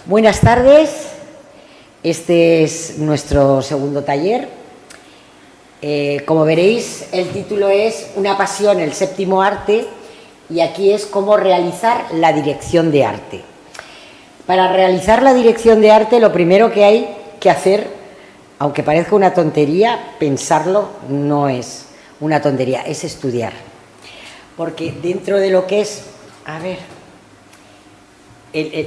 Buenas tardes, este es nuestro segundo taller. Como veréis, el título es Una pasión, el séptimo arte, y aquí es cómo realizar la dirección de arte. Para realizar la dirección de arte, lo primero que hay que hacer, aunque parezca una tontería, pensarlo no es una tontería, es estudiar. Porque dentro de lo que es,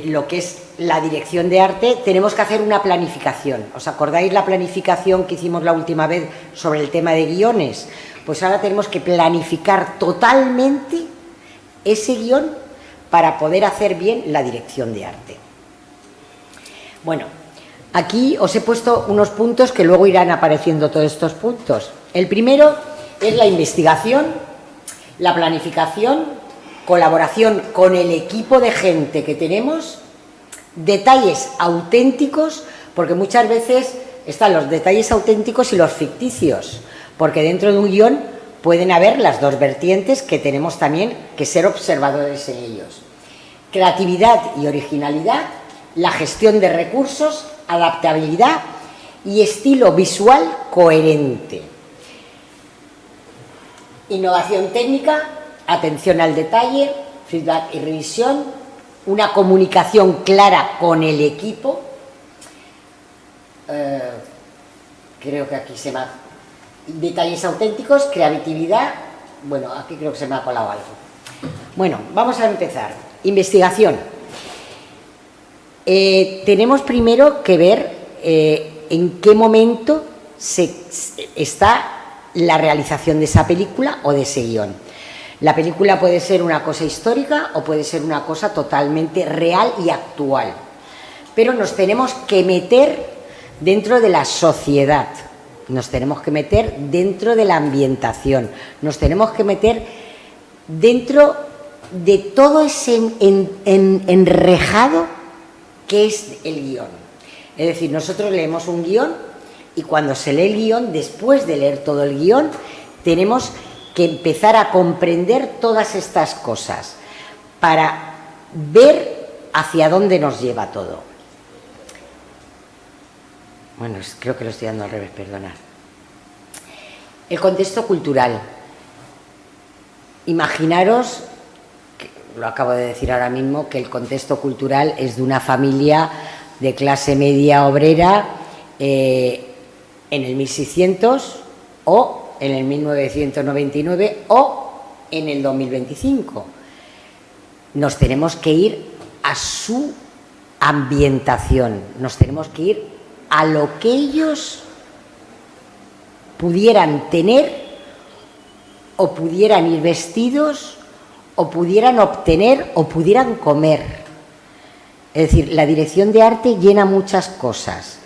lo que es la dirección de arte, tenemos que hacer una planificación. ¿Os acordáis la planificación que hicimos la última vez sobre el tema de guiones? Pues ahora tenemos que planificar totalmente ese guión para poder hacer bien la dirección de arte. Bueno, aquí os he puesto unos puntos que luego irán apareciendo todos estos puntos. El primero es la investigación, la planificación, colaboración con el equipo de gente que tenemos, detalles auténticos, porque muchas veces están los detalles auténticos y los ficticios, porque dentro de un guión pueden haber las dos vertientes que tenemos también que ser observadores en ellos. Creatividad y originalidad, la gestión de recursos, adaptabilidad y estilo visual coherente. Innovación técnica, atención al detalle, feedback y revisión, una comunicación clara con el equipo. Creo que aquí se me ha... Detalles auténticos, creatividad. Bueno, aquí creo que se me ha colado algo. Bueno, vamos a empezar. Investigación. Tenemos primero que ver en qué momento está la realización de esa película o de ese guión. La película puede ser una cosa histórica o puede ser una cosa totalmente real y actual, pero nos tenemos que meter dentro de la sociedad, nos tenemos que meter dentro de la ambientación, nos tenemos que meter dentro de todo ese enrejado que es el guión. Es decir, nosotros leemos un guión y cuando se lee el guión, después de leer todo el guión, tenemos que empezar a comprender todas estas cosas para ver hacia dónde nos lleva todo. Bueno, creo que lo estoy dando al revés, perdonad. El contexto cultural. Imaginaros, lo acabo de decir ahora mismo, que el contexto cultural es de una familia de clase media obrera en el 1600 o en el 1999 o en el 2025. Nos tenemos que ir a su ambientación, nos tenemos que ir a lo que ellos pudieran tener o pudieran ir vestidos o pudieran obtener o pudieran comer. Es decir, la dirección de arte llena muchas cosas.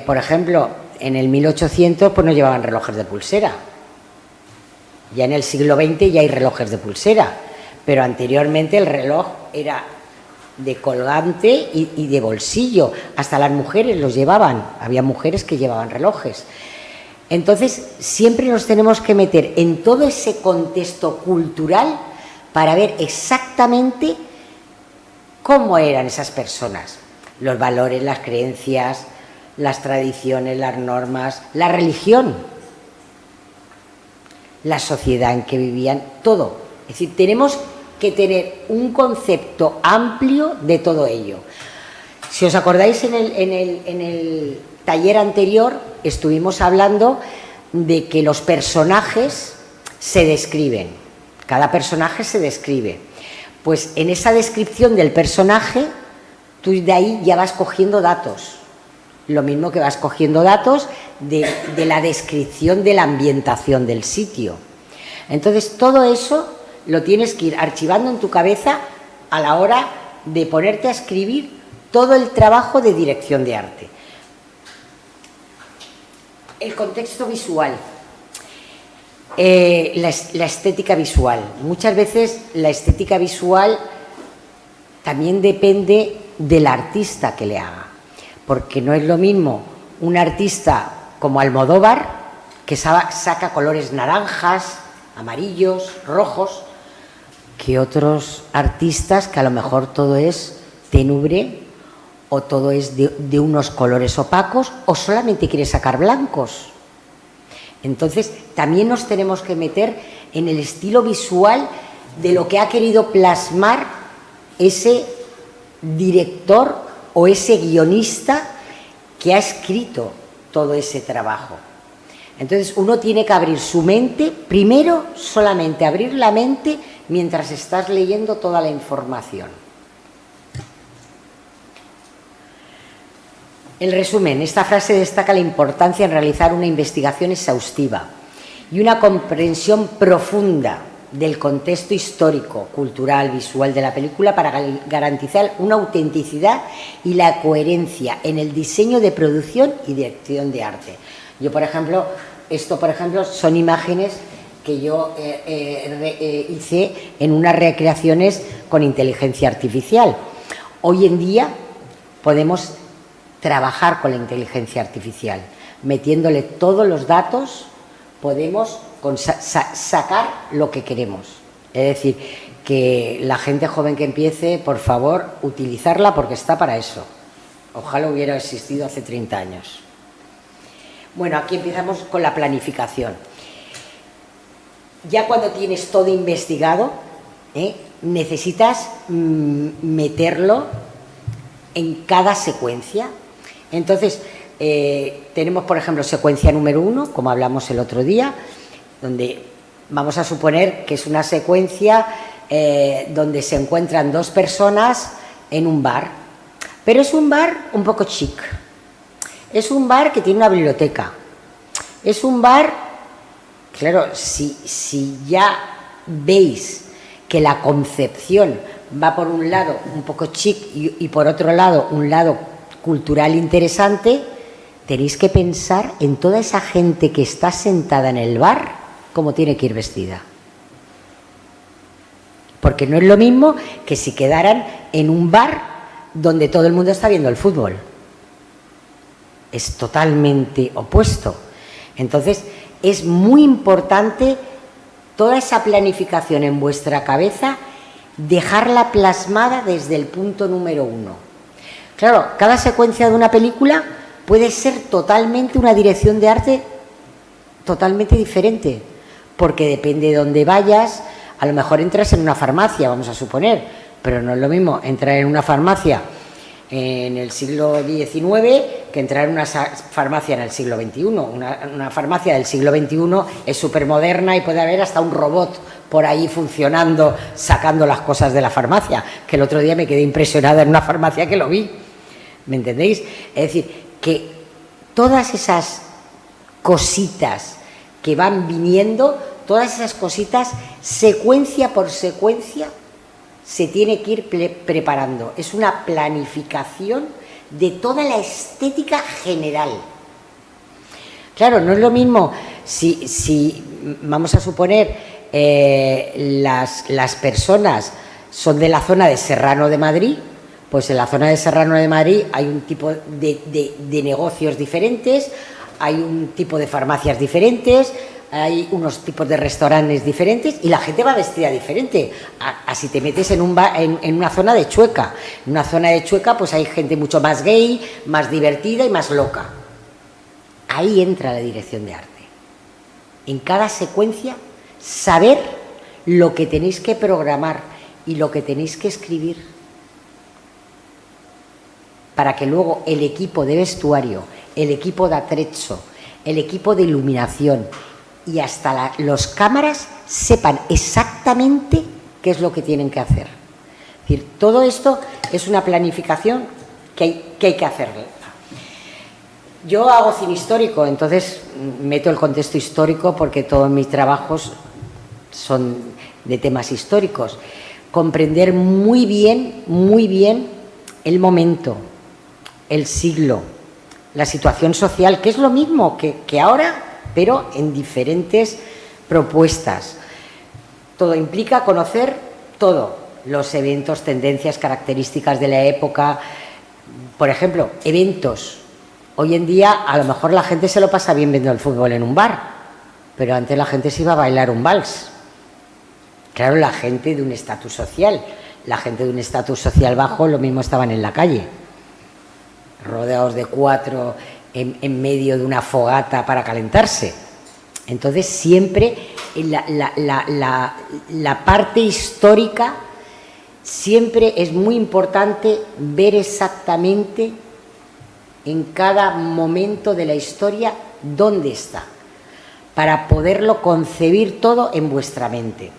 Por ejemplo, en el 1800 pues no llevaban relojes de pulsera. Ya en el siglo XX ya hay relojes de pulsera, pero anteriormente el reloj era de colgante y de bolsillo. Hasta las mujeres los llevaban, había mujeres que llevaban relojes. Entonces siempre nos tenemos que meter en todo ese contexto cultural para ver exactamente cómo eran esas personas, los valores, las creencias, las tradiciones, las normas, la religión, la sociedad en que vivían, todo. Es decir, tenemos que tener un concepto amplio de todo ello. Si os acordáis, en el taller anterior estuvimos hablando de que los personajes se describen, cada personaje se describe. Pues en esa descripción del personaje, tú de ahí ya vas cogiendo datos. Lo mismo que vas cogiendo datos de la descripción de la ambientación del sitio. Entonces, todo eso lo tienes que ir archivando en tu cabeza a la hora de ponerte a escribir todo el trabajo de dirección de arte. El contexto visual. La estética visual. Muchas veces la estética visual también depende del artista que le haga. Porque no es lo mismo un artista como Almodóvar, que saca colores naranjas, amarillos, rojos, que otros artistas que a lo mejor todo es tenubre o todo es de unos colores opacos, o solamente quieres sacar blancos. Entonces, también nos tenemos que meter en el estilo visual de lo que ha querido plasmar ese director o ese guionista que ha escrito todo ese trabajo. Entonces, uno tiene que abrir su mente, primero solamente abrir la mente mientras estás leyendo toda la información. El resumen, esta frase destaca la importancia en realizar una investigación exhaustiva y una comprensión profunda del contexto histórico, cultural, visual de la película para garantizar una autenticidad y la coherencia en el diseño de producción y dirección de arte. Yo, por ejemplo, son imágenes que yo hice en unas recreaciones con inteligencia artificial. Hoy en día podemos trabajar con la inteligencia artificial, metiéndole todos los datos, podemos sacar lo que queremos. Es decir, que la gente joven que empiece, por favor, utilizarla porque está para eso. Ojalá hubiera existido hace 30 años. Bueno, aquí empezamos con la planificación. Ya cuando tienes todo investigado, necesitas meterlo en cada secuencia. Entonces, tenemos, por ejemplo, secuencia número 1, como hablamos el otro día, donde vamos a suponer que es una secuencia donde se encuentran dos personas en un bar, pero es un bar un poco chic, es un bar que tiene una biblioteca, es un bar, claro, si ya veis que la concepción va por un lado un poco chic y por otro lado un lado cultural interesante, tenéis que pensar en toda esa gente que está sentada en el bar, cómo tiene que ir vestida. Porque no es lo mismo que si quedaran en un bar donde todo el mundo está viendo el fútbol. Es totalmente opuesto. Entonces, es muy importante toda esa planificación en vuestra cabeza, dejarla plasmada desde el punto número 1. Claro, cada secuencia de una película puede ser totalmente una dirección de arte totalmente diferente, porque depende de dónde vayas. A lo mejor entras en una farmacia, vamos a suponer, pero no es lo mismo entrar en una farmacia en el siglo XIX que entrar en una farmacia en el siglo XXI. Una farmacia del siglo XXI es súper moderna y puede haber hasta un robot por ahí funcionando, sacando las cosas de la farmacia, que el otro día me quedé impresionada en una farmacia que lo vi. ¿Me entendéis? Es decir, que todas esas cositas que van viniendo, todas esas cositas, secuencia por secuencia, se tiene que ir preparando. Es una planificación de toda la estética general. Claro, no es lo mismo si vamos a suponer, las personas son de la zona de Serrano de Madrid, pues en la zona de Serrano de Madrid hay un tipo de negocios diferentes, hay un tipo de farmacias diferentes, hay unos tipos de restaurantes diferentes y la gente va vestida diferente. Así te metes en una zona de Chueca. En una zona de Chueca pues hay gente mucho más gay, más divertida y más loca. Ahí entra la dirección de arte. En cada secuencia, saber lo que tenéis que programar y lo que tenéis que escribir para que luego el equipo de vestuario, el equipo de atrecho, el equipo de iluminación y hasta los cámaras sepan exactamente qué es lo que tienen que hacer. Es decir, todo esto es una planificación que hay que hacerla. Yo hago cine histórico, entonces meto el contexto histórico porque todos mis trabajos son de temas históricos. Comprender muy bien el momento, el siglo, la situación social, que es lo mismo que ahora, pero en diferentes propuestas. Todo implica conocer todo, los eventos, tendencias, características de la época. Por ejemplo, eventos. Hoy en día a lo mejor la gente se lo pasa bien viendo el fútbol en un bar, pero antes la gente se iba a bailar un vals. Claro, la gente de un estatus social. La gente de un estatus social bajo lo mismo estaban en la calle. rodeados de 4 en medio de una fogata para calentarse. Entonces siempre la parte histórica, siempre es muy importante ver exactamente en cada momento de la historia dónde está, para poderlo concebir todo en vuestra mente.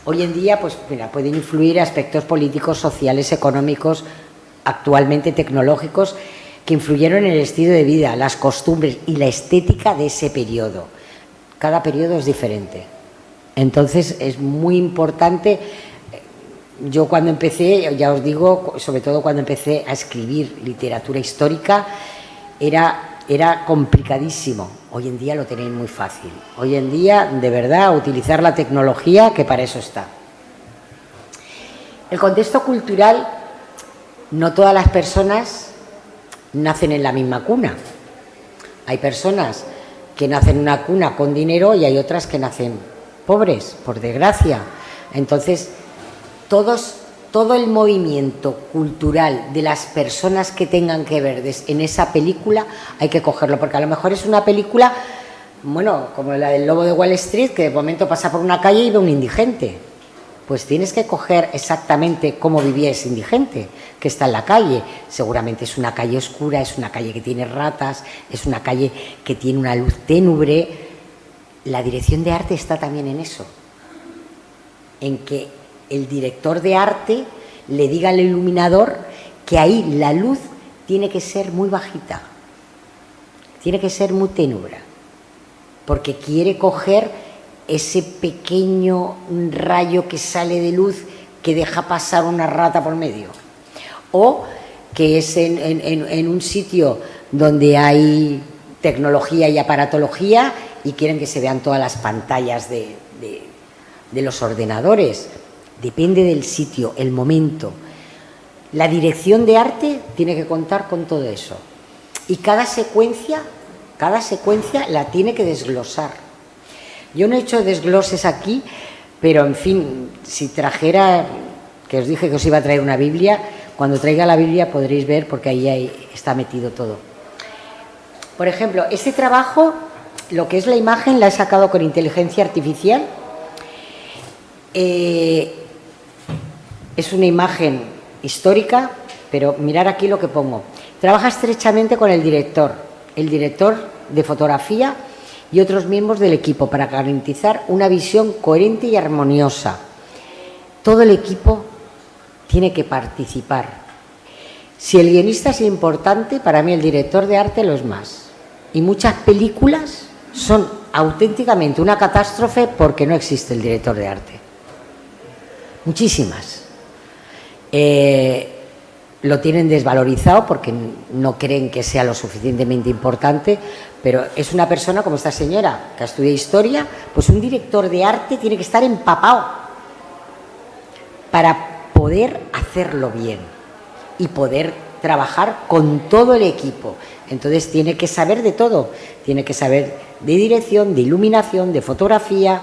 Hoy en día, pues mira, pueden influir aspectos políticos, sociales, económicos, actualmente tecnológicos, que influyeron en el estilo de vida, las costumbres y la estética de ese periodo. Cada periodo es diferente. Entonces es muy importante. Yo cuando empecé, ya os digo, sobre todo cuando empecé a escribir literatura histórica, era complicadísimo. Hoy en día lo tenéis muy fácil. Hoy en día, de verdad, utilizar la tecnología, que para eso está. El contexto cultural, no todas las personas nacen en la misma cuna. Hay personas que nacen en una cuna con dinero y hay otras que nacen pobres, por desgracia. Entonces, todo el movimiento cultural de las personas que tengan que ver en esa película hay que cogerlo, porque a lo mejor es una película, bueno, como la del Lobo de Wall Street, que de momento pasa por una calle y ve un indigente. Pues tienes que coger exactamente cómo vivía ese indigente que está en la calle. Seguramente es una calle oscura, es una calle que tiene ratas, es una calle que tiene una luz ténubre. La dirección de arte está también en eso, en que el director de arte le diga al iluminador que ahí la luz tiene que ser muy bajita, tiene que ser muy ténubra, porque quiere coger ese pequeño rayo que sale de luz que deja pasar una rata por medio, o que es en un sitio donde hay tecnología y aparatología y quieren que se vean todas las pantallas de los ordenadores. Depende del sitio, el momento. La dirección de arte tiene que contar con todo eso, y cada secuencia la tiene que desglosar. Yo no he hecho desgloses aquí, pero en fin, si trajera, que os dije que os iba a traer una Biblia, cuando traiga la Biblia podréis ver, porque ahí está metido todo. Por ejemplo, este trabajo, lo que es la imagen, la he sacado con inteligencia artificial. Es una imagen histórica, pero mirad aquí lo que pongo. Trabaja estrechamente con el director de fotografía y otros miembros del equipo para garantizar una visión coherente y armoniosa. Todo el equipo tiene que participar. Si el guionista es importante, para mí el director de arte lo es más. Y muchas películas son auténticamente una catástrofe porque no existe el director de arte. Muchísimas. Lo tienen desvalorizado porque no creen que sea lo suficientemente importante, pero es una persona como esta señora que ha estudiado historia, pues un director de arte tiene que estar empapado para poder hacerlo bien y poder trabajar con todo el equipo. Entonces tiene que saber de todo, tiene que saber de dirección, de iluminación, de fotografía,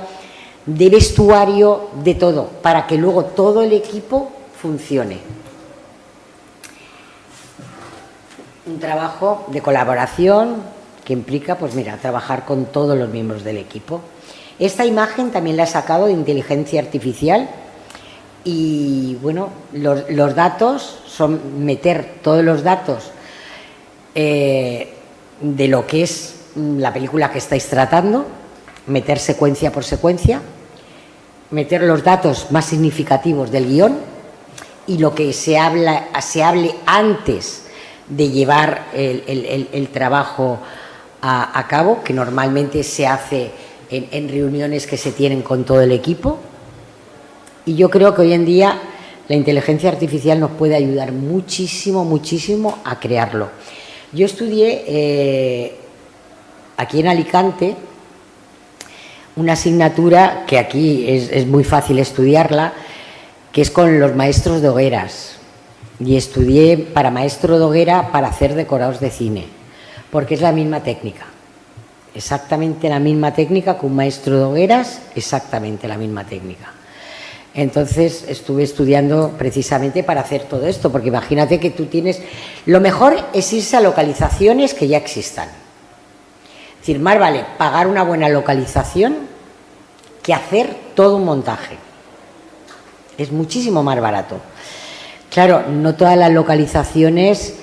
de vestuario, de todo, para que luego todo el equipo funcione. Un trabajo de colaboración que implica, pues mira, trabajar con todos los miembros del equipo. Esta imagen también la he sacado de inteligencia artificial y, bueno, los datos son meter todos los datos de lo que es la película que estáis tratando, meter secuencia por secuencia, meter los datos más significativos del guión y lo que se hable antes de llevar el trabajo a cabo, que normalmente se hace en reuniones que se tienen con todo el equipo. Y yo creo que hoy en día la inteligencia artificial nos puede ayudar muchísimo, muchísimo a crearlo. Yo estudié aquí en Alicante una asignatura que aquí es muy fácil estudiarla, que es con los maestros de hogueras. Y estudié para maestro de hoguera para hacer decorados de cine, porque es la misma técnica, exactamente la misma técnica que un maestro de hogueras, exactamente la misma técnica. Entonces estuve estudiando precisamente para hacer todo esto, porque imagínate que tú tienes... Lo mejor es irse a localizaciones que ya existan. Es decir, más vale pagar una buena localización que hacer todo un montaje. Es muchísimo más barato. Claro, no todas las localizaciones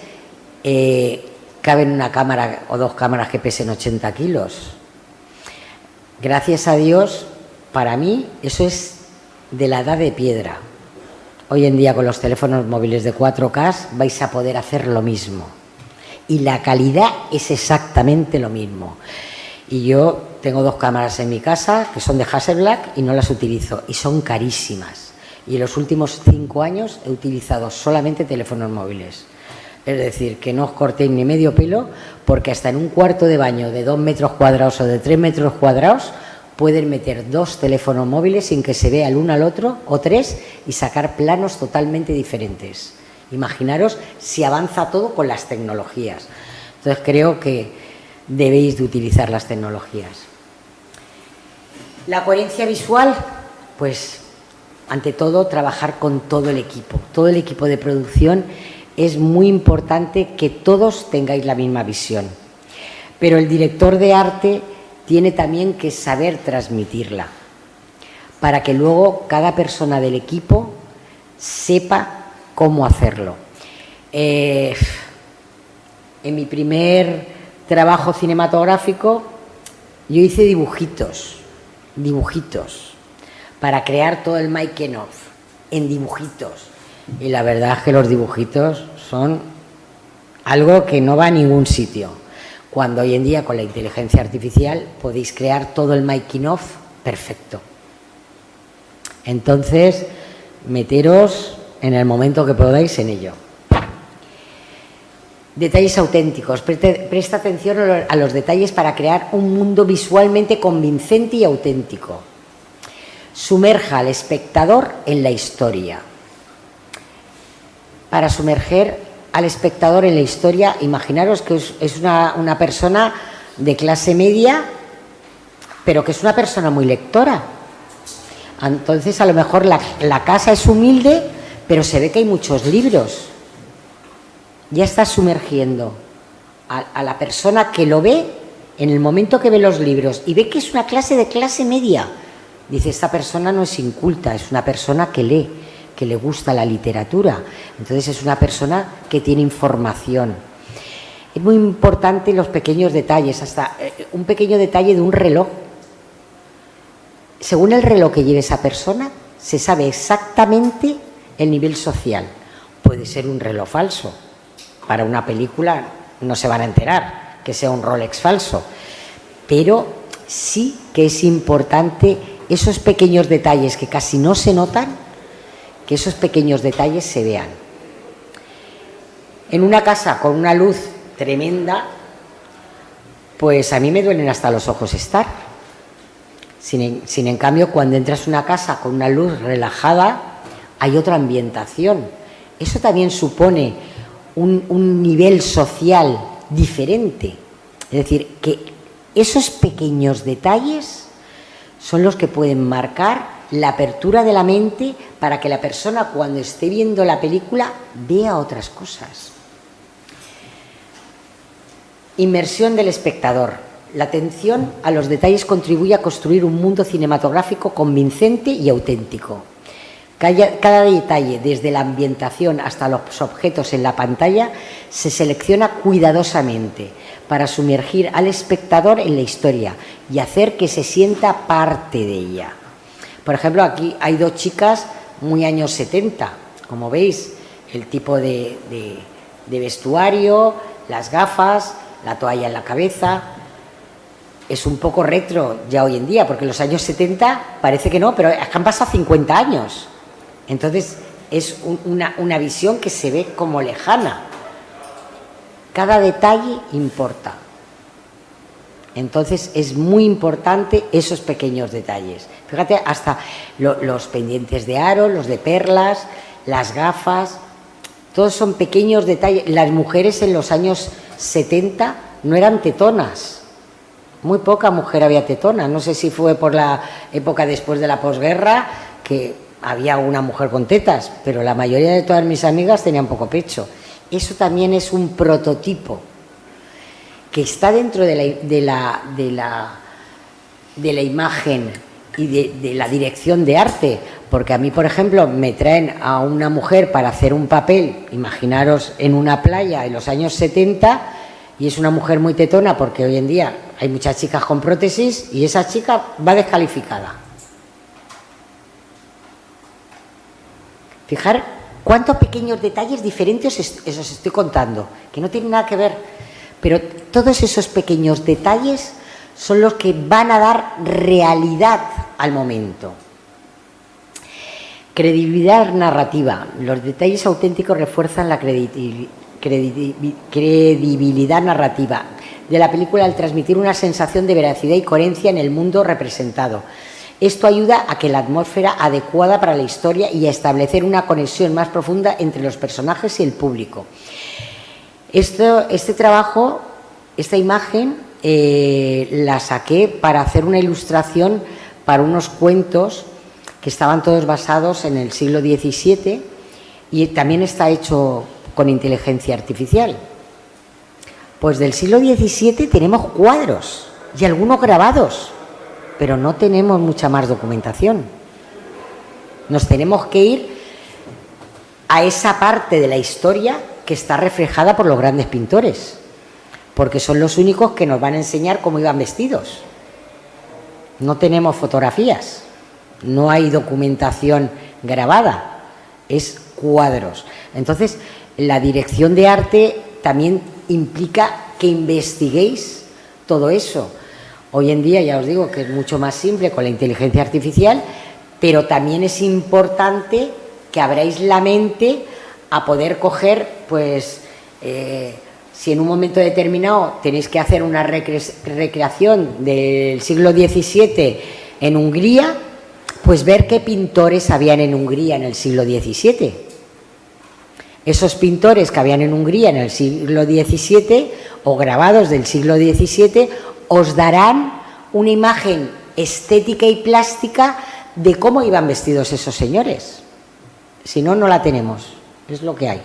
caben una cámara o dos cámaras que pesen 80 kilos. Gracias a Dios, para mí, eso es de la edad de piedra. Hoy en día con los teléfonos móviles de 4K vais a poder hacer lo mismo. Y la calidad es exactamente lo mismo. Y yo tengo dos cámaras en mi casa que son de Hasselblad y no las utilizo. Y son carísimas. Y en los últimos 5 años he utilizado solamente teléfonos móviles. Es decir, que no os cortéis ni medio pelo, porque hasta en un cuarto de baño de 2 metros cuadrados o de 3 metros cuadrados pueden meter 2 teléfonos móviles sin que se vea el uno al otro, o 3, y sacar planos totalmente diferentes. Imaginaros si avanza todo con las tecnologías. Entonces creo que debéis de utilizar las tecnologías. La coherencia visual, pues ante todo trabajar con todo el equipo. Todo el equipo de producción es muy importante que todos tengáis la misma visión. Pero el director de arte tiene también que saber transmitirla, para que luego cada persona del equipo sepa cómo hacerlo. En mi primer trabajo cinematográfico yo hice dibujitos, para crear todo el making of, en dibujitos. Y la verdad es que los dibujitos son algo que no va a ningún sitio. Cuando hoy en día con la inteligencia artificial podéis crear todo el making of perfecto. Entonces, meteros en el momento que podáis en ello. Detalles auténticos. Presta atención a los detalles para crear un mundo visualmente convincente y auténtico. Sumerja al espectador en la historia. Para sumerger al espectador en la historia, imaginaros que es una persona de clase media, pero que es una persona muy lectora. Entonces, a lo mejor la casa es humilde, pero se ve que hay muchos libros. Ya está sumergiendo a la persona que lo ve en el momento que ve los libros y ve que es una clase de clase media. Dice, esta persona no es inculta, es una persona que lee, que le gusta la literatura. Entonces es una persona que tiene información. Es muy importante los pequeños detalles, hasta un pequeño detalle de un reloj. Según el reloj que lleve esa persona, se sabe exactamente el nivel social. Puede ser un reloj falso. Para una película no se van a enterar que sea un Rolex falso. Pero sí que es importante esos pequeños detalles que casi no se notan, que esos pequeños detalles se vean. En una casa con una luz tremenda, pues a mí me duelen hasta los ojos estar. Sin en cambio, cuando entras a una casa con una luz relajada, hay otra ambientación. Eso también supone un nivel social diferente. Es decir, que esos pequeños detalles son los que pueden marcar la apertura de la mente para que la persona, cuando esté viendo la película, vea otras cosas. Inmersión del espectador. La atención a los detalles contribuye a construir un mundo cinematográfico convincente y auténtico. Cada detalle, desde la ambientación hasta los objetos en la pantalla, se selecciona cuidadosamente para sumergir al espectador en la historia y hacer que se sienta parte de ella. Por ejemplo, aquí hay 2 chicas muy años 70, como veis, el tipo de vestuario, las gafas, la toalla en la cabeza. Es un poco retro ya hoy en día, porque en los años 70 parece que no, pero es que han pasado 50 años. Entonces es una visión que se ve como lejana. Cada detalle importa. Entonces es muy importante esos pequeños detalles. Fíjate, hasta los pendientes de aro, los de perlas, las gafas, todos son pequeños detalles. Las mujeres en los años 70 no eran tetonas. Muy poca mujer había tetona. No sé si fue por la época después de la posguerra, que había una mujer con tetas, pero la mayoría de todas mis amigas tenían poco pecho. Eso también es un prototipo que está dentro de la imagen y de la dirección de arte, porque a mí, por ejemplo, me traen a una mujer para hacer un papel, imaginaros en una playa en los años 70, y es una mujer muy tetona, porque hoy en día hay muchas chicas con prótesis y esa chica va descalificada. Fijar cuántos pequeños detalles diferentes os estoy contando, que no tienen nada que ver, pero todos esos pequeños detalles son los que van a dar realidad al momento. Credibilidad narrativa. Los detalles auténticos refuerzan la credibilidad narrativa de la película al transmitir una sensación de veracidad y coherencia en el mundo representado. Esto ayuda a que la atmósfera adecuada para la historia y a establecer una conexión más profunda entre los personajes y el público. Este trabajo, esta imagen, la saqué para hacer una ilustración para unos cuentos que estaban todos basados en el siglo XVII y también está hecho con inteligencia artificial. Pues del siglo XVII tenemos cuadros y algunos grabados, pero no tenemos mucha más documentación. Nos tenemos que ir a esa parte de la historia que está reflejada por los grandes pintores, porque son los únicos que nos van a enseñar cómo iban vestidos. No tenemos fotografías, no hay documentación grabada, es cuadros. Entonces, la dirección de arte también implica que investiguéis todo eso. Hoy en día ya os digo que es mucho más simple con la inteligencia artificial, pero también es importante que abráis la mente a poder coger, pues, si en un momento determinado tenéis que hacer una recreación del siglo XVII en Hungría, pues ver qué pintores habían en Hungría en el siglo XVII. Esos pintores que habían en Hungría en el siglo XVII o grabados del siglo XVII os darán una imagen estética y plástica de cómo iban vestidos esos señores. Si no, no la tenemos, es lo que hay.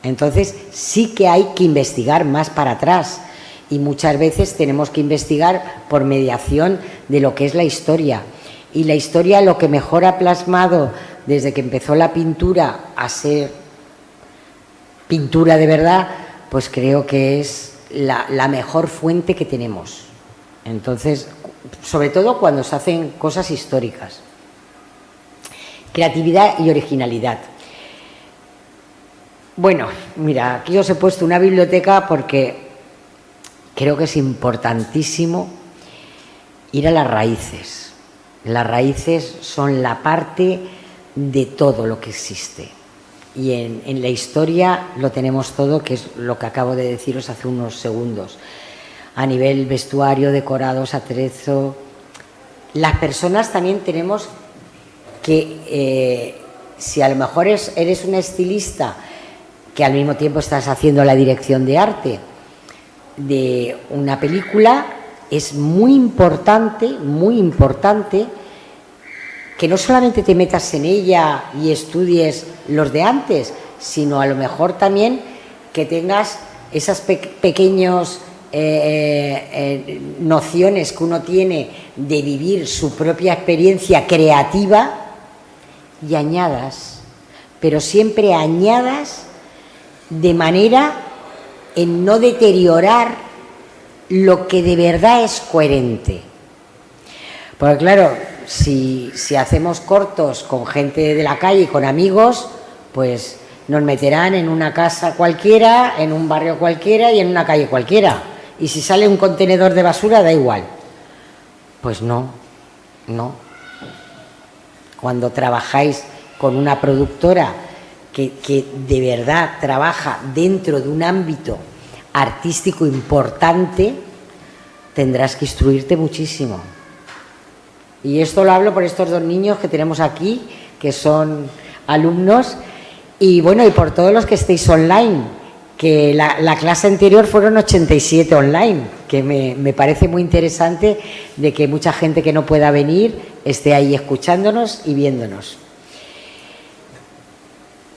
Entonces sí que hay que investigar más para atrás y muchas veces tenemos que investigar por mediación de lo que es la historia. Y la historia lo que mejor ha plasmado desde que empezó la pintura a ser pintura de verdad, pues creo que es la mejor fuente que tenemos. Entonces, sobre todo cuando se hacen cosas históricas. Creatividad y originalidad. Bueno, mira, aquí os he puesto una biblioteca porque creo que es importantísimo ir a las raíces. Las raíces son la parte de todo lo que existe. Y en la historia lo tenemos todo, que es lo que acabo de deciros hace unos segundos. A nivel vestuario, decorados, atrezo. Las personas también tenemos que, si a lo mejor eres una estilista que al mismo tiempo estás haciendo la dirección de arte de una película, es muy importante que no solamente te metas en ella y estudies los de antes, sino a lo mejor también que tengas esas pequeñas nociones que uno tiene de vivir su propia experiencia creativa y añadas, pero siempre añadas de manera en no deteriorar lo que de verdad es coherente. Porque claro, si hacemos cortos con gente de la calle y con amigos, pues nos meterán en una casa cualquiera, en un barrio cualquiera y en una calle cualquiera. Y si sale un contenedor de basura, da igual. Pues no. Cuando trabajáis con una productora que de verdad trabaja dentro de un ámbito artístico importante, tendrás que instruirte muchísimo. Y esto lo hablo por estos dos niños que tenemos aquí, que son alumnos, y bueno, y por todos los que estéis online, que la clase anterior fueron 87 online, que me parece muy interesante de que mucha gente que no pueda venir esté ahí escuchándonos y viéndonos.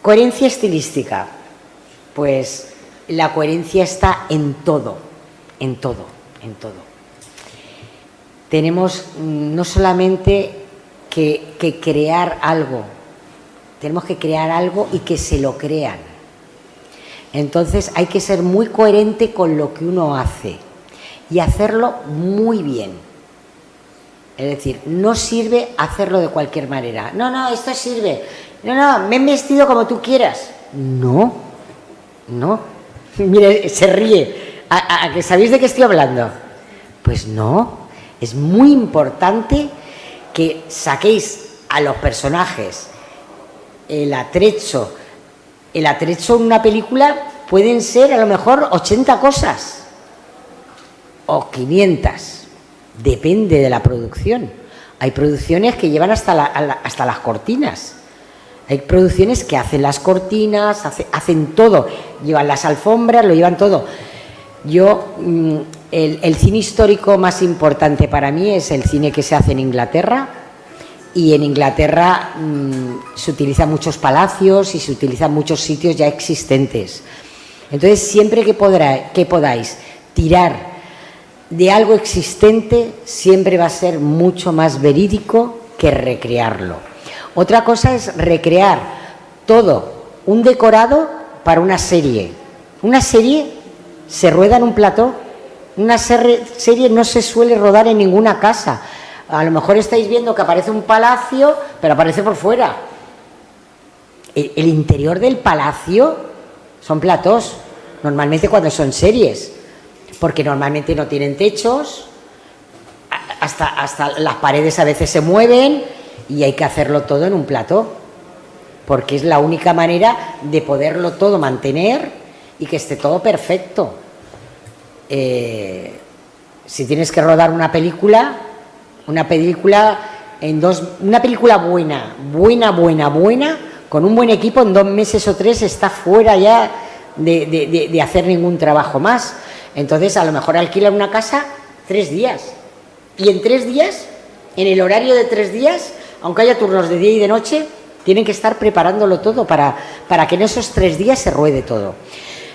Coherencia estilística. Pues la coherencia está en todo, en todo, en todo. Tenemos no solamente que crear algo, tenemos que crear algo y que se lo crean. Entonces hay que ser muy coherente con lo que uno hace y hacerlo muy bien. Es decir, no sirve hacerlo de cualquier manera. No, esto sirve. No, me he vestido como tú quieras. No. Mire, se ríe. ¿A que sabéis de qué estoy hablando? Pues no. Es muy importante que saquéis a los personajes el atrecho en una película. Pueden ser a lo mejor 80 cosas o 500, depende de la producción. Hay producciones que llevan hasta las cortinas, hay producciones que hacen las cortinas, hacen todo, llevan las alfombras, lo llevan todo. El cine histórico más importante para mí es el cine que se hace en Inglaterra. Y en Inglaterra se utilizan muchos palacios y se utilizan muchos sitios ya existentes. Entonces, siempre que podáis tirar de algo existente, siempre va a ser mucho más verídico que recrearlo. Otra cosa es recrear todo un decorado para una serie. Una serie se rueda en un plató. Una serie no se suele rodar en ninguna casa. A lo mejor estáis viendo que aparece un palacio, pero aparece por fuera. El interior del palacio son platós, normalmente cuando son series, porque normalmente no tienen techos, hasta las paredes a veces se mueven y hay que hacerlo todo en un plató, porque es la única manera de poderlo todo mantener y que esté todo perfecto. Si tienes que rodar una película buena, con un buen equipo, en 2 meses o 3 está fuera ya de hacer ningún trabajo más. Entonces, a lo mejor alquilan una casa 3 días. Y en 3 días, en el horario de 3 días, aunque haya turnos de día y de noche, tienen que estar preparándolo todo para que en esos 3 días se ruede todo.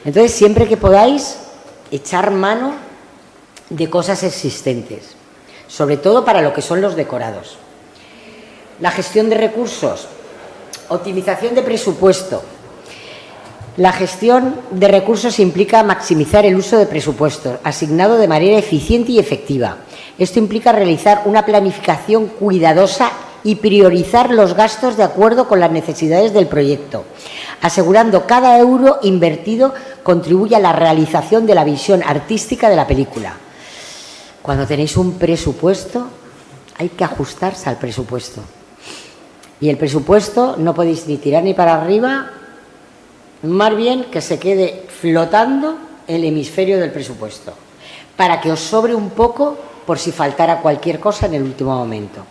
Entonces, siempre que podáis, echar mano de cosas existentes, sobre todo para lo que son los decorados. La gestión de recursos, optimización de presupuesto. La gestión de recursos implica maximizar el uso de presupuesto asignado de manera eficiente y efectiva. Esto implica realizar una planificación cuidadosa y priorizar los gastos de acuerdo con las necesidades del proyecto, asegurando cada euro invertido contribuye a la realización de la visión artística de la película. Cuando tenéis un presupuesto, hay que ajustarse al presupuesto. Y el presupuesto no podéis ni tirar ni para arriba, más bien que se quede flotando el hemisferio del presupuesto, para que os sobre un poco por si faltara cualquier cosa en el último momento.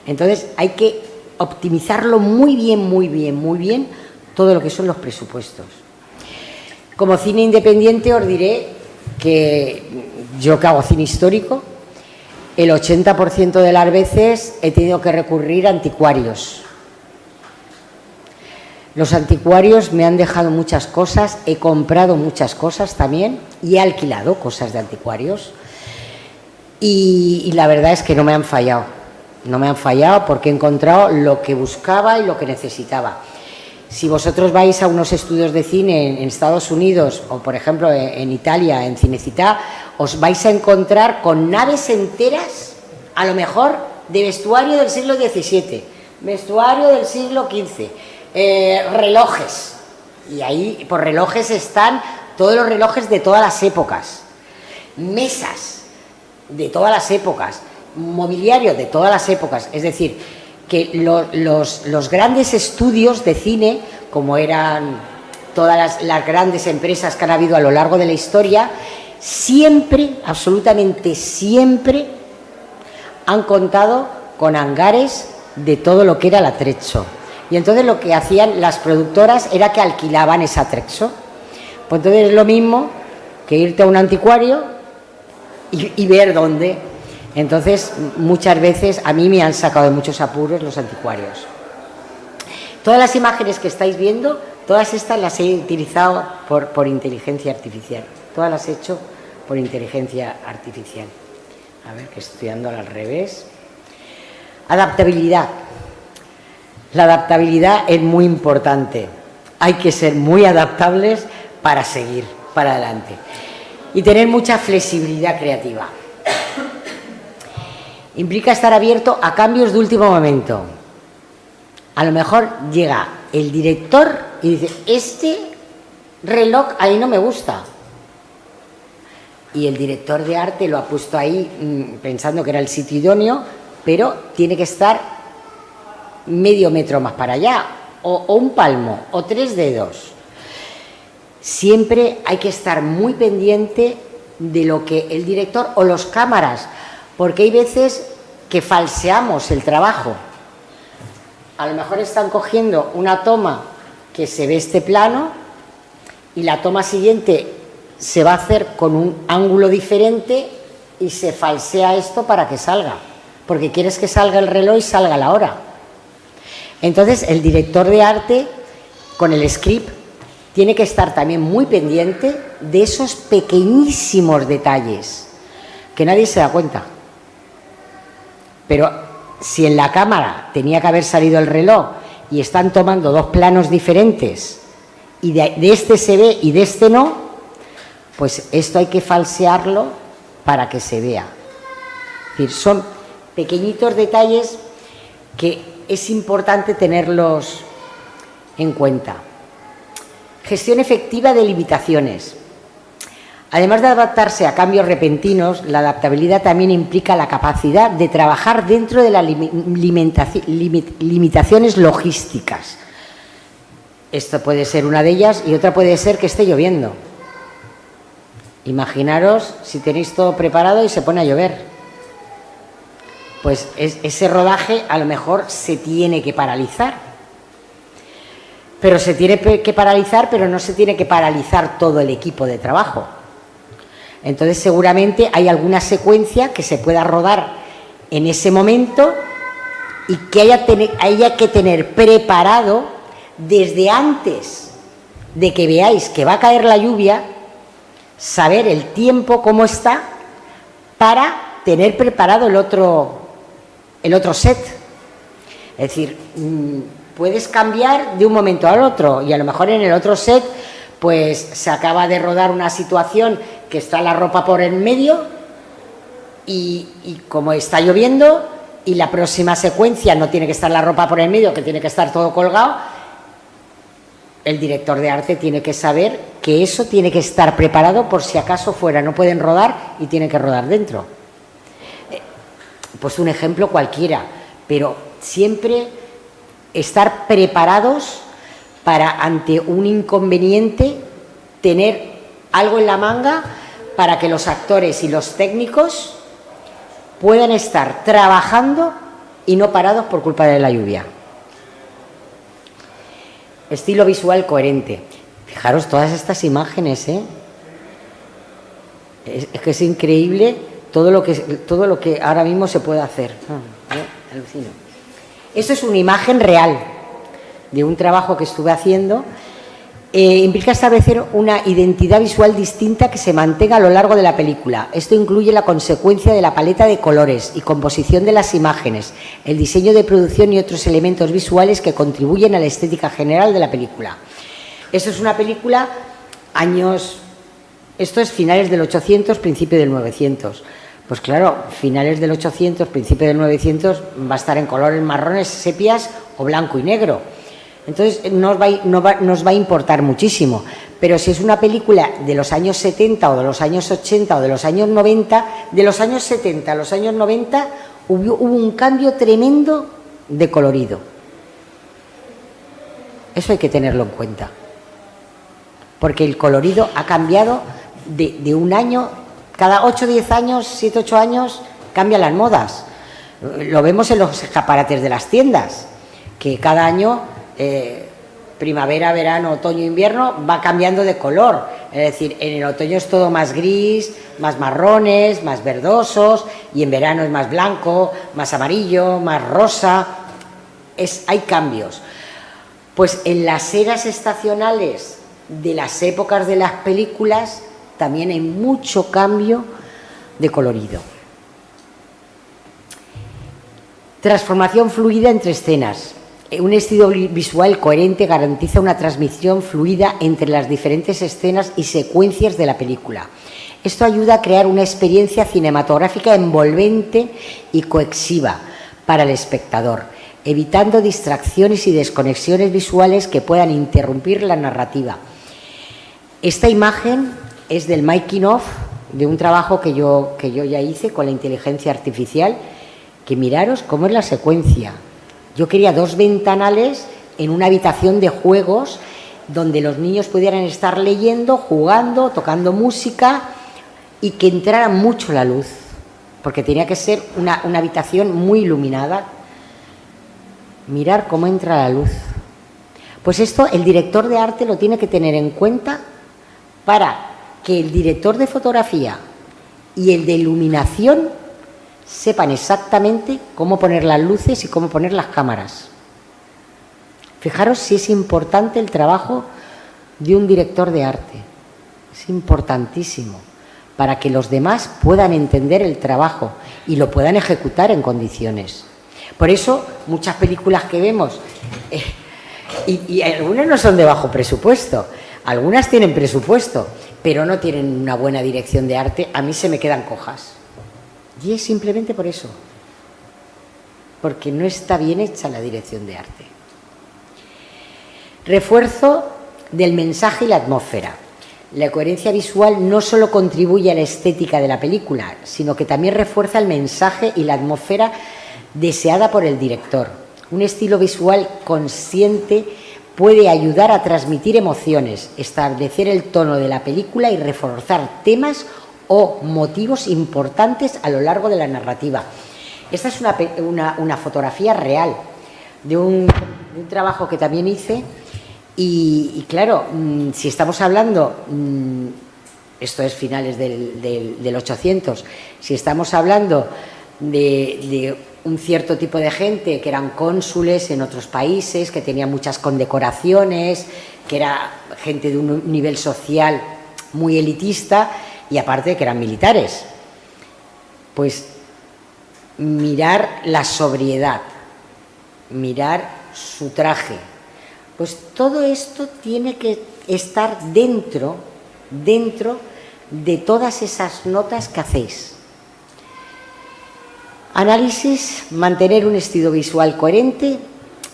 Entonces hay que optimizarlo muy bien todo lo que son los presupuestos. Como cine independiente os diré que yo, que hago cine histórico, el 80% de las veces he tenido que recurrir a anticuarios. Los anticuarios me han dejado muchas cosas, he comprado muchas cosas también y he alquilado cosas de anticuarios. Y la verdad es que no me han fallado. No me han fallado porque he encontrado lo que buscaba y lo que necesitaba. Si vosotros vais a unos estudios de cine en Estados Unidos o, por ejemplo, en Italia, en Cinecittà, os vais a encontrar con naves enteras, a lo mejor, de vestuario del siglo XVII, vestuario del siglo XV, relojes. Y ahí, por relojes, están todos los relojes de todas las épocas, mesas de todas las épocas, mobiliario de todas las épocas. Es decir, que los grandes estudios de cine, como eran todas las grandes empresas que han habido a lo largo de la historia, siempre, absolutamente siempre, han contado con hangares de todo lo que era el atrezzo. Y entonces lo que hacían las productoras era que alquilaban ese atrezzo Pues entonces es lo mismo que irte a un anticuario y ver dónde. Entonces, muchas veces a mí me han sacado de muchos apuros los anticuarios. Todas las imágenes que estáis viendo, todas estas las he utilizado por inteligencia artificial. Todas las he hecho por inteligencia artificial. A ver, que estoy dándolo al revés. Adaptabilidad. La adaptabilidad es muy importante. Hay que ser muy adaptables para seguir para adelante. Y tener mucha flexibilidad creativa. Implica estar abierto a cambios de último momento. A lo mejor llega el director y dice, este reloj ahí no me gusta. Y el director de arte lo ha puesto ahí pensando que era el sitio idóneo, pero tiene que estar medio metro más para allá, o un palmo, o 3 dedos. Siempre hay que estar muy pendiente de lo que el director o los cámaras, porque hay veces que falseamos el trabajo. A lo mejor están cogiendo una toma que se ve este plano y la toma siguiente se va a hacer con un ángulo diferente y se falsea esto para que salga, porque quieres que salga el reloj y salga la hora. Entonces, el director de arte, con el script, tiene que estar también muy pendiente de esos pequeñísimos detalles que nadie se da cuenta. Pero si en la cámara tenía que haber salido el reloj y están tomando 2 planos diferentes y de este se ve y de este no, pues esto hay que falsearlo para que se vea. Es decir, son pequeñitos detalles que es importante tenerlos en cuenta. Gestión efectiva de limitaciones. Además de adaptarse a cambios repentinos, la adaptabilidad también implica la capacidad de trabajar dentro de las limitaciones logísticas. Esto puede ser una de ellas y otra puede ser que esté lloviendo. Imaginaros si tenéis todo preparado y se pone a llover. Pues ese rodaje a lo mejor se tiene que paralizar. Pero se tiene que paralizar, pero no se tiene que paralizar todo el equipo de trabajo. Entonces seguramente hay alguna secuencia que se pueda rodar en ese momento y que haya que tener preparado desde antes de que veáis que va a caer la lluvia, saber el tiempo cómo está para tener preparado el otro set. Es decir, puedes cambiar de un momento al otro y a lo mejor en el otro set pues se acaba de rodar una situación que está la ropa por en medio y como está lloviendo y la próxima secuencia no tiene que estar la ropa por en medio, que tiene que estar todo colgado, el director de arte tiene que saber que eso tiene que estar preparado por si acaso fuera, no pueden rodar y tienen que rodar dentro. Pues un ejemplo cualquiera, pero siempre estar preparados para, ante un inconveniente, tener algo en la manga para que los actores y los técnicos puedan estar trabajando y no parados por culpa de la lluvia. Estilo visual coherente. Fijaros todas estas imágenes, ¿eh? Es que es increíble todo lo que ahora mismo se puede hacer. Alucino. Esto es una imagen real de un trabajo que estuve haciendo. Implica establecer una identidad visual distinta que se mantenga a lo largo de la película. Esto incluye la consecuencia de la paleta de colores y composición de las imágenes, el diseño de producción y otros elementos visuales que contribuyen a la estética general de la película. Esto es una película esto es finales del 800, principio del 900. Pues claro, finales del 800, principio del 900 va a estar en colores marrones, sepias o blanco y negro. Entonces nos va a importar muchísimo, pero si es una película de los años 70 o de los años 80 o de los años 90, de los años 70 a los años 90 hubo un cambio tremendo de colorido. Eso hay que tenerlo en cuenta, porque el colorido ha cambiado de un año, cada 8 o 10 años, 7 o 8 años cambian las modas. Lo vemos en los escaparates de las tiendas, que cada año primavera, verano, otoño, invierno, va cambiando de color. Es decir, en el otoño es todo más gris, más marrones, más verdosos, y en verano es más blanco, más amarillo, más rosa. Hay cambios. Pues en las eras estacionales de las épocas de las películas también hay mucho cambio de colorido. Transformación fluida entre escenas. Un estilo visual coherente garantiza una transmisión fluida entre las diferentes escenas y secuencias de la película. Esto ayuda a crear una experiencia cinematográfica envolvente y cohesiva para el espectador, evitando distracciones y desconexiones visuales que puedan interrumpir la narrativa. Esta imagen es del making of de un trabajo que yo ya hice con la inteligencia artificial, que miraros cómo es la secuencia. Yo quería 2 ventanales en una habitación de juegos donde los niños pudieran estar leyendo, jugando, tocando música y que entrara mucho la luz, porque tenía que ser una habitación muy iluminada. Mirar cómo entra la luz. Pues esto el director de arte lo tiene que tener en cuenta para que el director de fotografía y el de iluminación sepan exactamente cómo poner las luces y cómo poner las cámaras. Fijaros si es importante el trabajo de un director de arte. Es importantísimo para que los demás puedan entender el trabajo y lo puedan ejecutar en condiciones. Por eso, muchas películas que vemos, y algunas no son de bajo presupuesto, algunas tienen presupuesto, pero no tienen una buena dirección de arte, a mí se me quedan cojas. Y es simplemente por eso, porque no está bien hecha la dirección de arte. Refuerzo del mensaje y la atmósfera. La coherencia visual no solo contribuye a la estética de la película, sino que también refuerza el mensaje y la atmósfera deseada por el director. Un estilo visual consciente puede ayudar a transmitir emociones, establecer el tono de la película y reforzar temas o motivos importantes a lo largo de la narrativa. Esta es una fotografía real de un trabajo que también hice y claro, si estamos hablando, esto es finales del 800, si estamos hablando de un cierto tipo de gente que eran cónsules en otros países, que tenían muchas condecoraciones, que era gente de un nivel social muy elitista y aparte que eran militares, pues mirar la sobriedad, mirar su traje, pues todo esto tiene que estar dentro de todas esas notas que hacéis. Análisis. Mantener un estilo visual coherente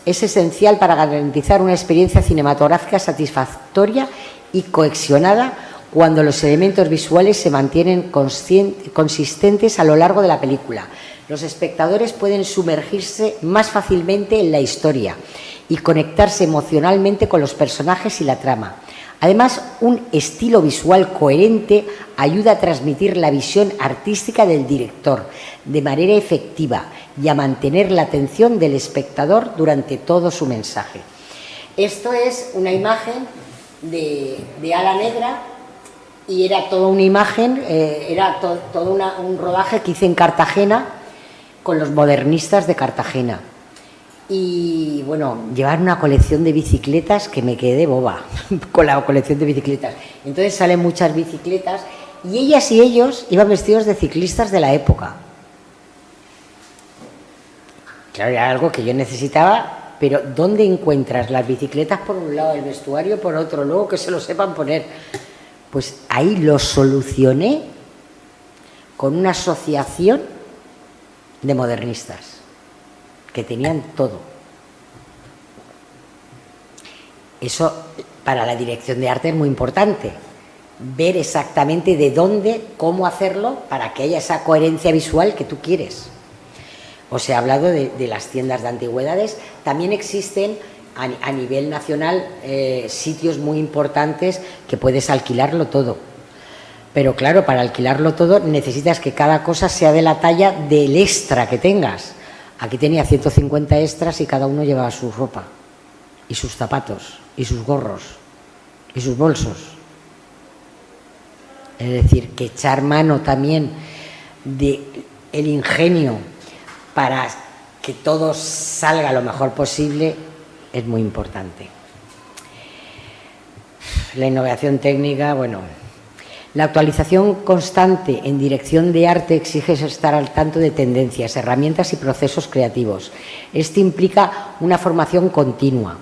es esencial para garantizar una experiencia cinematográfica satisfactoria y cohesionada cuando los elementos visuales se mantienen consistentes a lo largo de la película. Los espectadores pueden sumergirse más fácilmente en la historia y conectarse emocionalmente con los personajes y la trama. Además, un estilo visual coherente ayuda a transmitir la visión artística del director de manera efectiva y a mantener la atención del espectador durante todo su mensaje. Esto es una imagen de Ala Negra y era toda una imagen, era todo un rodaje que hice en Cartagena con los modernistas de Cartagena. Y bueno, llevar una colección de bicicletas que me quedé boba con la colección de bicicletas. Entonces salen muchas bicicletas y ellas y ellos iban vestidos de ciclistas de la época. Claro, era algo que yo necesitaba, pero ¿dónde encuentras las bicicletas por un lado, el vestuario por otro, luego que se lo sepan poner? Pues ahí lo solucioné con una asociación de modernistas que tenían todo. Eso para la dirección de arte es muy importante, ver exactamente de dónde, cómo hacerlo para que haya esa coherencia visual que tú quieres. Os he hablado de las tiendas de antigüedades, también existen a nivel nacional sitios muy importantes que puedes alquilarlo todo. Pero claro, para alquilarlo todo necesitas que cada cosa sea de la talla del extra que tengas. Aquí tenía 150 extras y cada uno llevaba su ropa, y sus zapatos, y sus gorros, y sus bolsos. Es decir, que echar mano también del ingenio para que todo salga lo mejor posible es muy importante. La innovación técnica, bueno, la actualización constante en dirección de arte exige estar al tanto de tendencias, herramientas y procesos creativos. Esto implica una formación continua,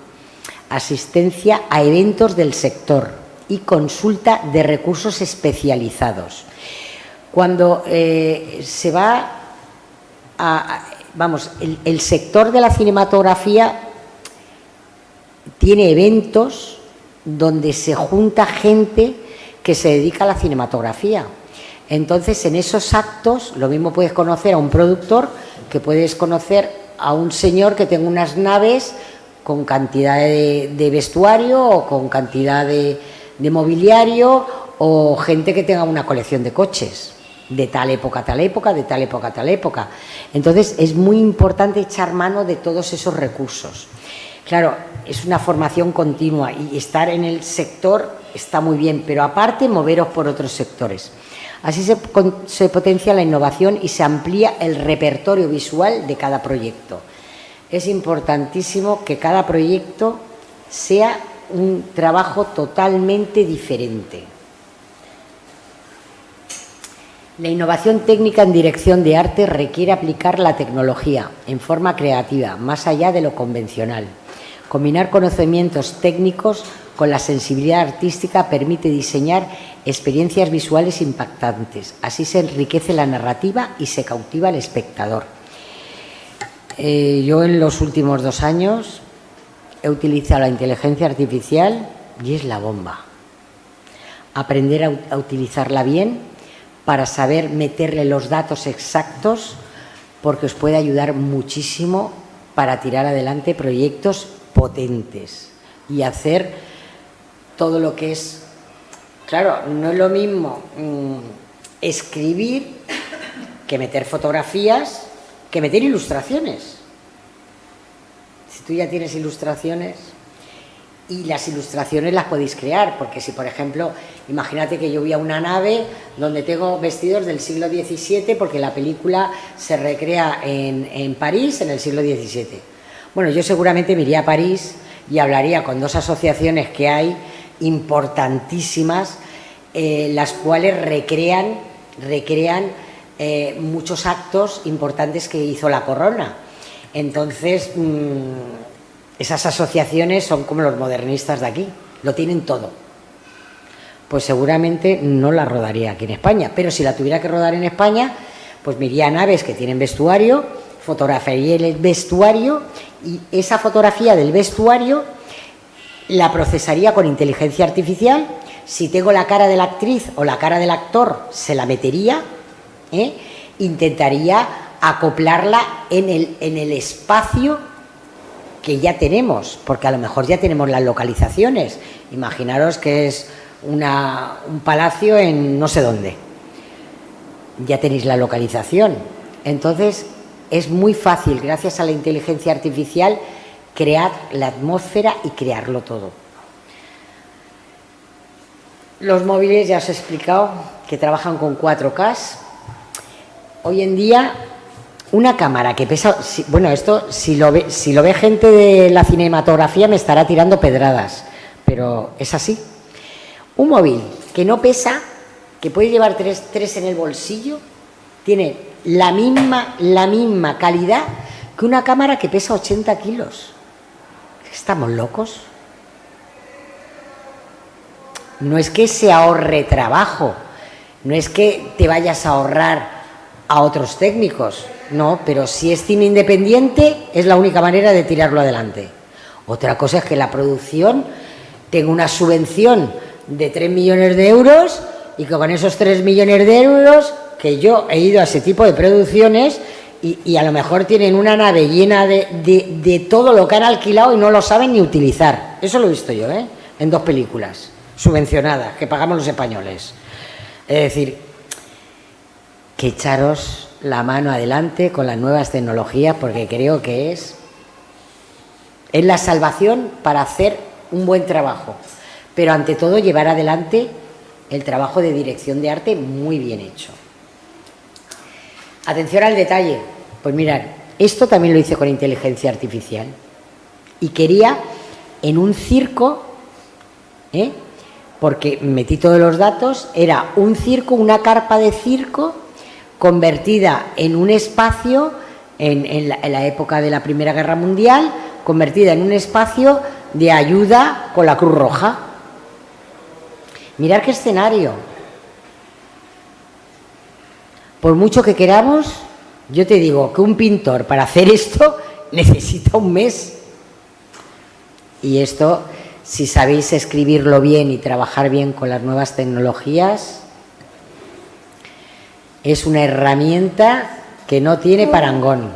asistencia a eventos del sector y consulta de recursos especializados. Cuando se va el sector de la cinematografía tiene eventos donde se junta gente que se dedica a la cinematografía. Entonces, en esos actos, lo mismo puedes conocer a un productor que puedes conocer a un señor que tenga unas naves con cantidad de vestuario o con cantidad de mobiliario, o gente que tenga una colección de coches de tal época a tal época, de tal época a tal época. Entonces, es muy importante echar mano de todos esos recursos. Claro, es una formación continua y estar en el sector está muy bien, pero aparte moveros por otros sectores. Así se potencia la innovación y se amplía el repertorio visual de cada proyecto. Es importantísimo que cada proyecto sea un trabajo totalmente diferente. La innovación técnica en dirección de arte requiere aplicar la tecnología en forma creativa, más allá de lo convencional. Combinar conocimientos técnicos con la sensibilidad artística permite diseñar experiencias visuales impactantes. Así se enriquece la narrativa y se cautiva al espectador. Yo en los últimos 2 años he utilizado la inteligencia artificial y es la bomba. Aprender a utilizarla bien para saber meterle los datos exactos, porque os puede ayudar muchísimo para tirar adelante proyectos potentes y hacer todo lo que es. Claro, no es lo mismo escribir que meter fotografías, que meter ilustraciones. Si tú ya tienes ilustraciones, y las ilustraciones las podéis crear, porque si, por ejemplo, imagínate que yo voy a una nave donde tengo vestidos del siglo XVII, porque la película se recrea en París en el siglo XVII. Bueno, yo seguramente me iría a París y hablaría con 2 asociaciones que hay importantísimas, las cuales recrean muchos actos importantes que hizo la corona. Entonces, esas asociaciones son como los modernistas de aquí, lo tienen todo. Pues seguramente no la rodaría aquí en España, pero si la tuviera que rodar en España, pues me iría a naves que tienen vestuario, fotografiaría el vestuario y esa fotografía del vestuario la procesaría con inteligencia artificial. Si tengo la cara de la actriz o la cara del actor, se la metería, intentaría acoplarla en el espacio que ya tenemos, porque a lo mejor ya tenemos las localizaciones. Imaginaros que es un palacio en no sé dónde. Ya tenéis la localización. Entonces, es muy fácil, gracias a la inteligencia artificial, crear la atmósfera y crearlo todo. Los móviles, ya os he explicado, que trabajan con 4K. Hoy en día, una cámara que pesa... Bueno, esto, si lo ve gente de la cinematografía, me estará tirando pedradas, pero es así. Un móvil que no pesa, que puede llevar tres en el bolsillo, tiene la misma calidad que una cámara que pesa 80 kilos. ¿Estamos locos? No es que se ahorre trabajo, no es que te vayas a ahorrar a otros técnicos, no, pero si es cine independiente es la única manera de tirarlo adelante. Otra cosa es que la producción tenga una subvención de 3 millones de euros y que con esos 3 millones de euros, que yo he ido a ese tipo de producciones y a lo mejor tienen una nave llena de todo lo que han alquilado y no lo saben ni utilizar. Eso lo he visto yo, en 2 películas subvencionadas que pagamos los españoles. Es decir, que echaros la mano adelante con las nuevas tecnologías, porque creo que es la salvación para hacer un buen trabajo, pero ante todo llevar adelante el trabajo de dirección de arte muy bien hecho. Atención al detalle. Pues mirad, esto también lo hice con inteligencia artificial. Y quería en un circo, porque metí todos los datos, era un circo, una carpa de circo convertida en un espacio, en la época de la Primera Guerra Mundial, convertida en un espacio de ayuda con la Cruz Roja. Mirad qué escenario. Por mucho que queramos, yo te digo que un pintor para hacer esto necesita un mes. Y esto, si sabéis escribirlo bien y trabajar bien con las nuevas tecnologías, es una herramienta que no tiene parangón.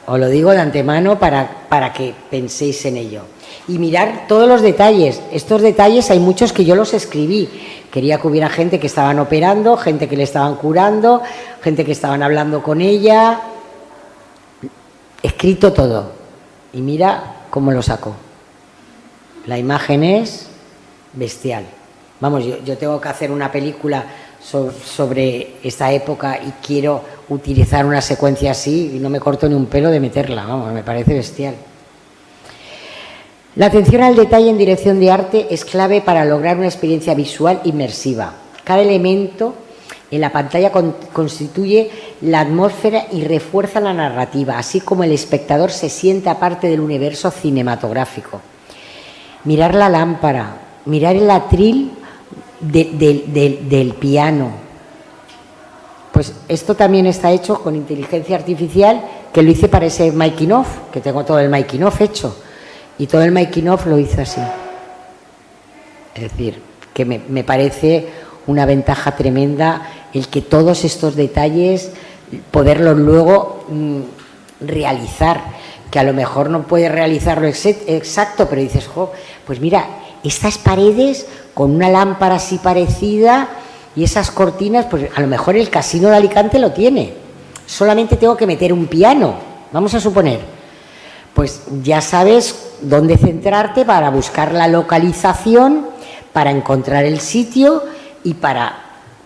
Os lo digo de antemano para que penséis en ello. Y mirar todos los detalles. Estos detalles hay muchos que yo los escribí. Quería que hubiera gente que estaban operando, gente que le estaban curando, gente que estaban hablando con ella. Escrito todo. Y mira cómo lo sacó. La imagen es bestial. Vamos, yo tengo que hacer una película sobre esta época y quiero utilizar una secuencia así y no me corto ni un pelo de meterla. Vamos, me parece bestial. La atención al detalle en dirección de arte es clave para lograr una experiencia visual inmersiva. Cada elemento en la pantalla constituye la atmósfera y refuerza la narrativa, así como el espectador se sienta parte del universo cinematográfico. Mirar la lámpara, mirar el atril del piano. Pues esto también está hecho con inteligencia artificial, que lo hice para ese making of, que tengo todo el making of hecho. Y todo el making of lo hice así. Es decir, que me parece una ventaja tremenda el que todos estos detalles, poderlos luego realizar, que a lo mejor no puedes realizarlo exacto, pero dices, jo, pues mira, estas paredes con una lámpara así parecida y esas cortinas, pues a lo mejor el Casino de Alicante lo tiene. Solamente tengo que meter un piano, vamos a suponer. Pues ya sabes dónde centrarte para buscar la localización, para encontrar el sitio y para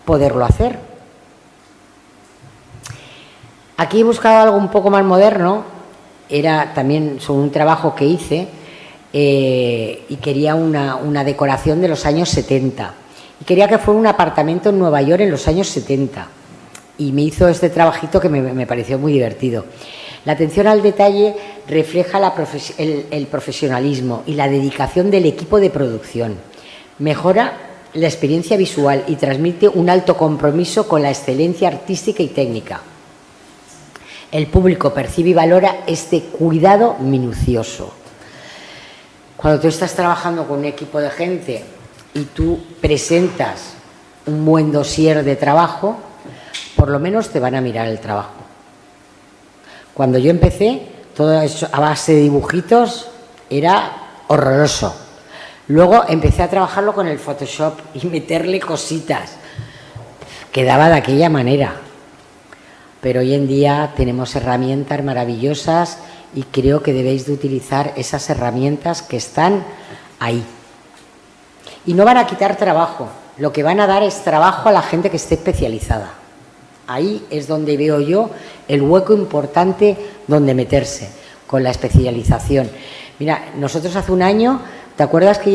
poderlo hacer. Aquí he buscado algo un poco más moderno, era también sobre un trabajo que hice y quería una decoración de los años 70. Y quería que fuera un apartamento en Nueva York en los años 70. Y me hizo este trabajito que me pareció muy divertido. La atención al detalle refleja el profesionalismo y la dedicación del equipo de producción. Mejora la experiencia visual y transmite un alto compromiso con la excelencia artística y técnica. El público percibe y valora este cuidado minucioso. Cuando tú estás trabajando con un equipo de gente y tú presentas un buen dossier de trabajo, por lo menos te van a mirar el trabajo. Cuando yo empecé, todo eso a base de dibujitos era horroroso. Luego empecé a trabajarlo con el Photoshop y meterle cositas. Quedaba de aquella manera. Pero hoy en día tenemos herramientas maravillosas y creo que debéis de utilizar esas herramientas que están ahí. Y no van a quitar trabajo, lo que van a dar es trabajo a la gente que esté especializada. Ahí es donde veo yo el hueco importante donde meterse, con la especialización. Mira, nosotros hace un año, ¿te acuerdas que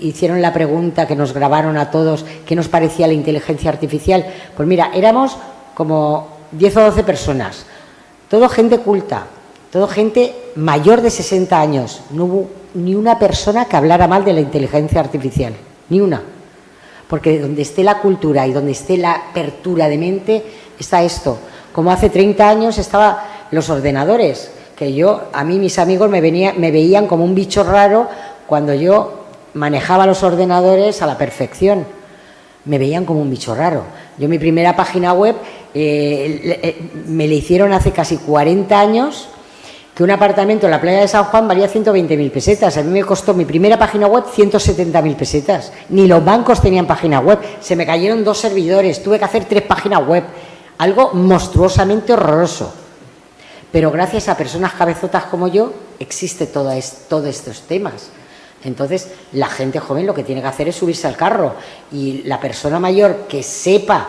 hicieron la pregunta que nos grabaron a todos, qué nos parecía la inteligencia artificial? Pues mira, éramos como 10 o 12 personas, todo gente culta, todo gente mayor de 60 años. No hubo ni una persona que hablara mal de la inteligencia artificial, ni una. Porque donde esté la cultura y donde esté la apertura de mente, está esto. Como hace 30 años estaban los ordenadores, que a mí mis amigos me veían como un bicho raro cuando yo manejaba los ordenadores a la perfección. Me veían como un bicho raro. Yo mi primera página web me la hicieron hace casi 40 años, que un apartamento en la playa de San Juan valía 120.000 pesetas. A mí me costó mi primera página web 170.000 pesetas. Ni los bancos tenían página web. Se me cayeron 2 servidores. Tuve que hacer 3 páginas web. Algo monstruosamente horroroso. Pero gracias a personas cabezotas como yo, existe todos estos temas. Entonces, la gente joven lo que tiene que hacer es subirse al carro, y la persona mayor que sepa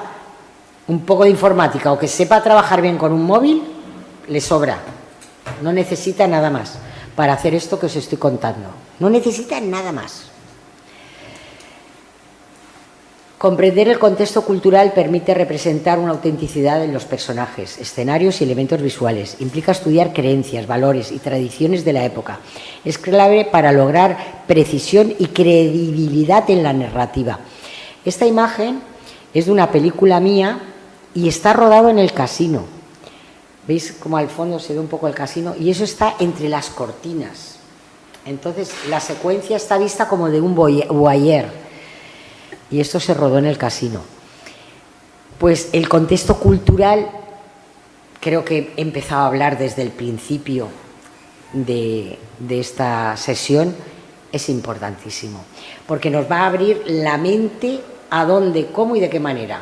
un poco de informática o que sepa trabajar bien con un móvil, le sobra. No necesita nada más para hacer esto que os estoy contando. No necesita nada más. Comprender el contexto cultural permite representar una autenticidad en los personajes, escenarios y elementos visuales. Implica estudiar creencias, valores y tradiciones de la época. Es clave para lograr precisión y credibilidad en la narrativa. Esta imagen es de una película mía y está rodado en el casino. ¿Veis cómo al fondo se ve un poco el casino? Y eso está entre las cortinas. Entonces, la secuencia está vista como de un voyeur. Y esto se rodó en el casino. Pues el contexto cultural, creo que he empezado a hablar desde el principio de esta sesión, es importantísimo, porque nos va a abrir la mente a dónde, cómo y de qué manera.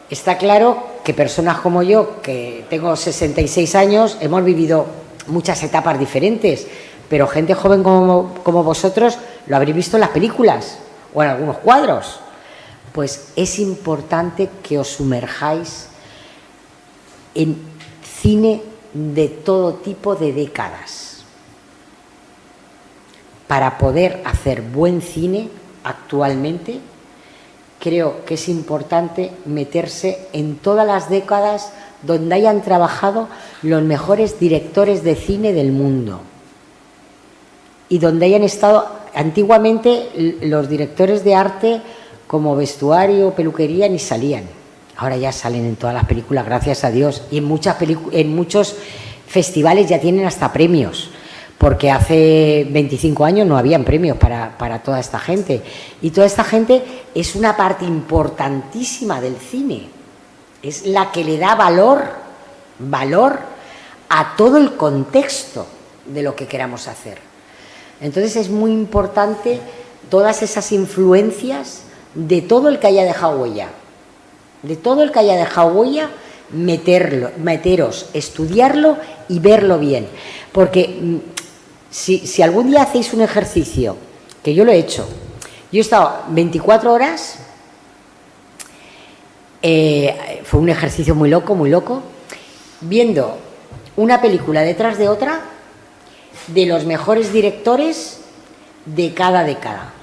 Está claro que personas como yo, que tengo 66 años, hemos vivido muchas etapas diferentes, pero gente joven como vosotros lo habréis visto en las películas o en algunos cuadros. Pues es importante que os sumerjáis en cine de todo tipo de décadas para poder hacer buen cine actualmente. Creo que es importante meterse en todas las décadas donde hayan trabajado los mejores directores de cine del mundo y donde hayan estado. Antiguamente los directores de arte como vestuario, peluquería, ni salían. Ahora ya salen en todas las películas, gracias a Dios. Y en muchos festivales ya tienen hasta premios, porque hace 25 años no habían premios para toda esta gente. Y toda esta gente es una parte importantísima del cine. Es la que le da valor a todo el contexto de lo que queramos hacer. Entonces es muy importante todas esas influencias de todo el que haya dejado huella. De todo el que haya dejado huella, meteros, estudiarlo y verlo bien. Porque si algún día hacéis un ejercicio, que yo lo he hecho, yo he estado 24 horas, fue un ejercicio muy loco, viendo una película detrás de otra, de los mejores directores de cada década.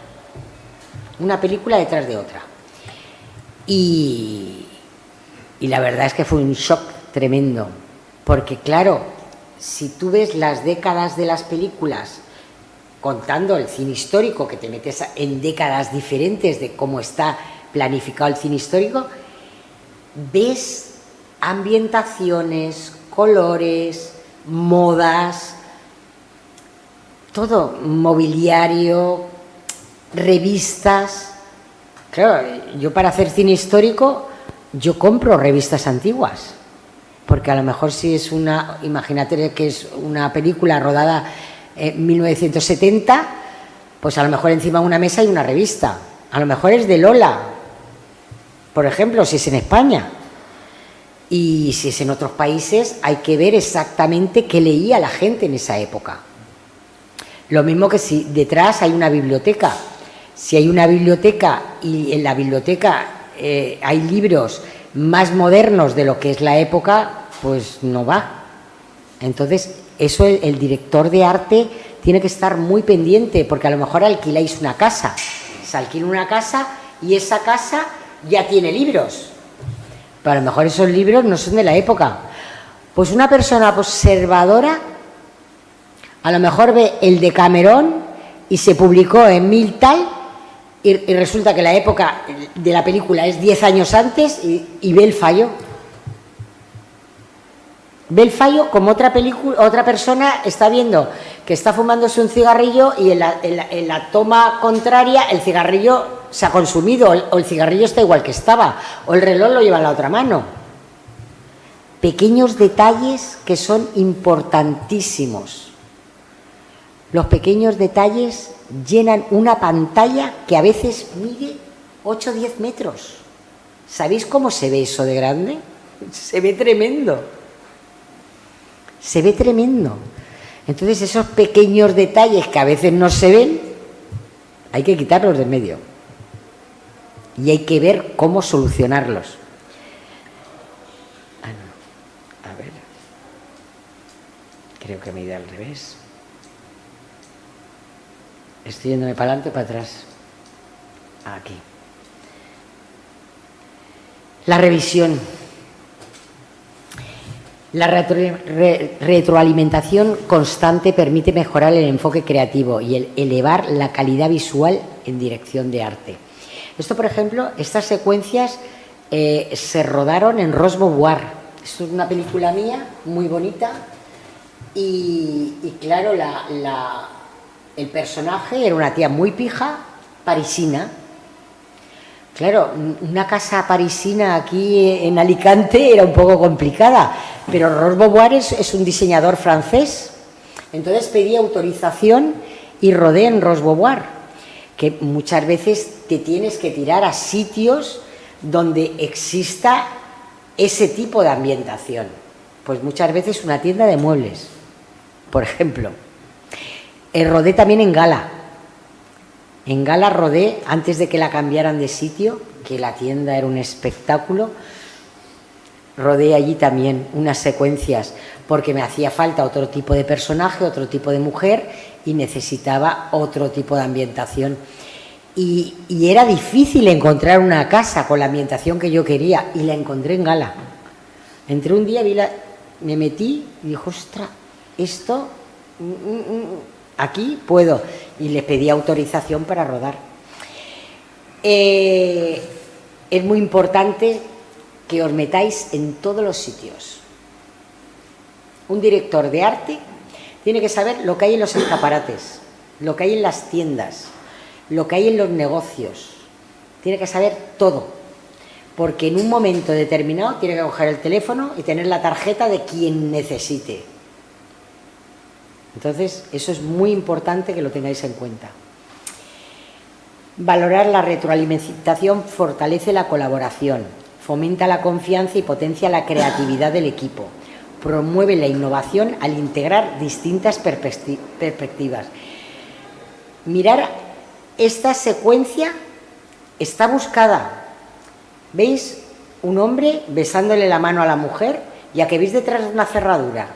Una película detrás de otra. Y la verdad es que fue un shock tremendo. Porque claro, si tú ves las décadas de las películas, contando el cine histórico, que te metes en décadas diferentes de cómo está planificado el cine histórico, ves ambientaciones, colores, modas, todo, mobiliario, revistas. Claro, yo para hacer cine histórico, yo compro revistas antiguas, porque a lo mejor si es imagínate que es una película rodada en 1970, pues a lo mejor encima de una mesa hay una revista, a lo mejor es de Lola, por ejemplo, si es en España, y si es en otros países hay que ver exactamente qué leía la gente en esa época. Lo mismo que si detrás hay una biblioteca. Si hay una biblioteca y en la biblioteca hay libros más modernos de lo que es la época, pues no va. Entonces, eso el director de arte tiene que estar muy pendiente, porque a lo mejor alquiláis una casa. Se alquila una casa y esa casa ya tiene libros. Pero a lo mejor esos libros no son de la época. Pues una persona observadora a lo mejor ve el Decamerón y se publicó en 1000 tal y resulta que la época de la película es 10 años antes y ve el fallo. Ve el fallo como otra persona está viendo que está fumándose un cigarrillo y en la toma contraria el cigarrillo se ha consumido o el cigarrillo está igual que estaba o el reloj lo lleva en la otra mano. Pequeños detalles que son importantísimos. Los pequeños detalles llenan una pantalla que a veces mide 8 o 10 metros. ¿Sabéis cómo se ve eso de grande? Se ve tremendo. Se ve tremendo. Entonces esos pequeños detalles que a veces no se ven, hay que quitarlos de medio. Y hay que ver cómo solucionarlos. Ah, no. A ver. Creo que me he ido al revés. Estoy yéndome para adelante o para atrás. Aquí. La revisión. La retroalimentación constante permite mejorar el enfoque creativo y elevar la calidad visual en dirección de arte. Esto, por ejemplo, estas secuencias se rodaron en Rose Beauvoir. Esto es una película mía, muy bonita, y claro, el personaje era una tía muy pija, parisina. Claro, una casa parisina aquí en Alicante era un poco complicada, pero Rose Beauvoir es un diseñador francés. Entonces pedí autorización y rodé en Rose Beauvoir, que muchas veces te tienes que tirar a sitios donde exista ese tipo de ambientación. Pues muchas veces una tienda de muebles, por ejemplo. Rodé también en Gala. En Gala rodé, antes de que la cambiaran de sitio, que la tienda era un espectáculo, rodé allí también unas secuencias, porque me hacía falta otro tipo de personaje, otro tipo de mujer, y necesitaba otro tipo de ambientación. Y era difícil encontrar una casa con la ambientación que yo quería, y la encontré en Gala. Entré un día, me metí y dije, ostras, esto... aquí puedo, y le pedí autorización para rodar. Es muy importante que os metáis en todos los sitios. Un director de arte tiene que saber lo que hay en los escaparates, lo que hay en las tiendas, lo que hay en los negocios. Tiene que saber todo, porque en un momento determinado tiene que coger el teléfono y tener la tarjeta de quien necesite. Entonces, eso es muy importante que lo tengáis en cuenta. Valorar la retroalimentación fortalece la colaboración, fomenta la confianza y potencia la creatividad del equipo, promueve la innovación al integrar distintas perspectivas. Mirar, esta secuencia está buscada. ¿Veis? Un hombre besándole la mano a la mujer, y a que veis detrás de una cerradura.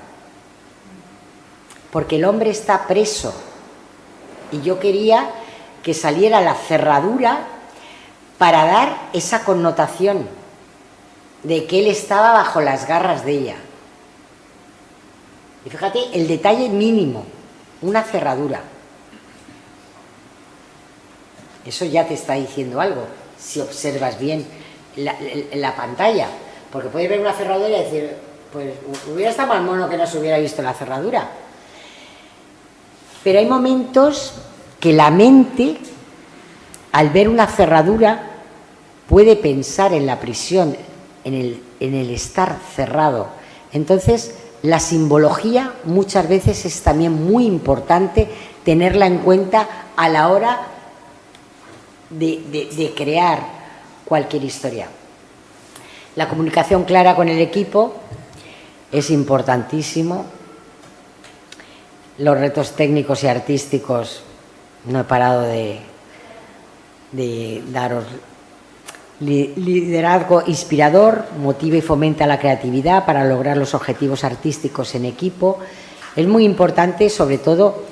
Porque el hombre está preso y yo quería que saliera la cerradura para dar esa connotación de que él estaba bajo las garras de ella. Y fíjate, el detalle mínimo, una cerradura. Eso ya te está diciendo algo, si observas bien la pantalla. Porque puedes ver una cerradura y decir, pues hubiera estado más mono que no se hubiera visto la cerradura. Pero hay momentos que la mente, al ver una cerradura, puede pensar en la prisión, en el estar cerrado. Entonces, la simbología muchas veces es también muy importante tenerla en cuenta a la hora de crear cualquier historia. La comunicación clara con el equipo es importantísimo. Los retos técnicos y artísticos, no he parado de daros. Liderazgo inspirador, motiva y fomenta la creatividad para lograr los objetivos artísticos en equipo. Es muy importante, sobre todo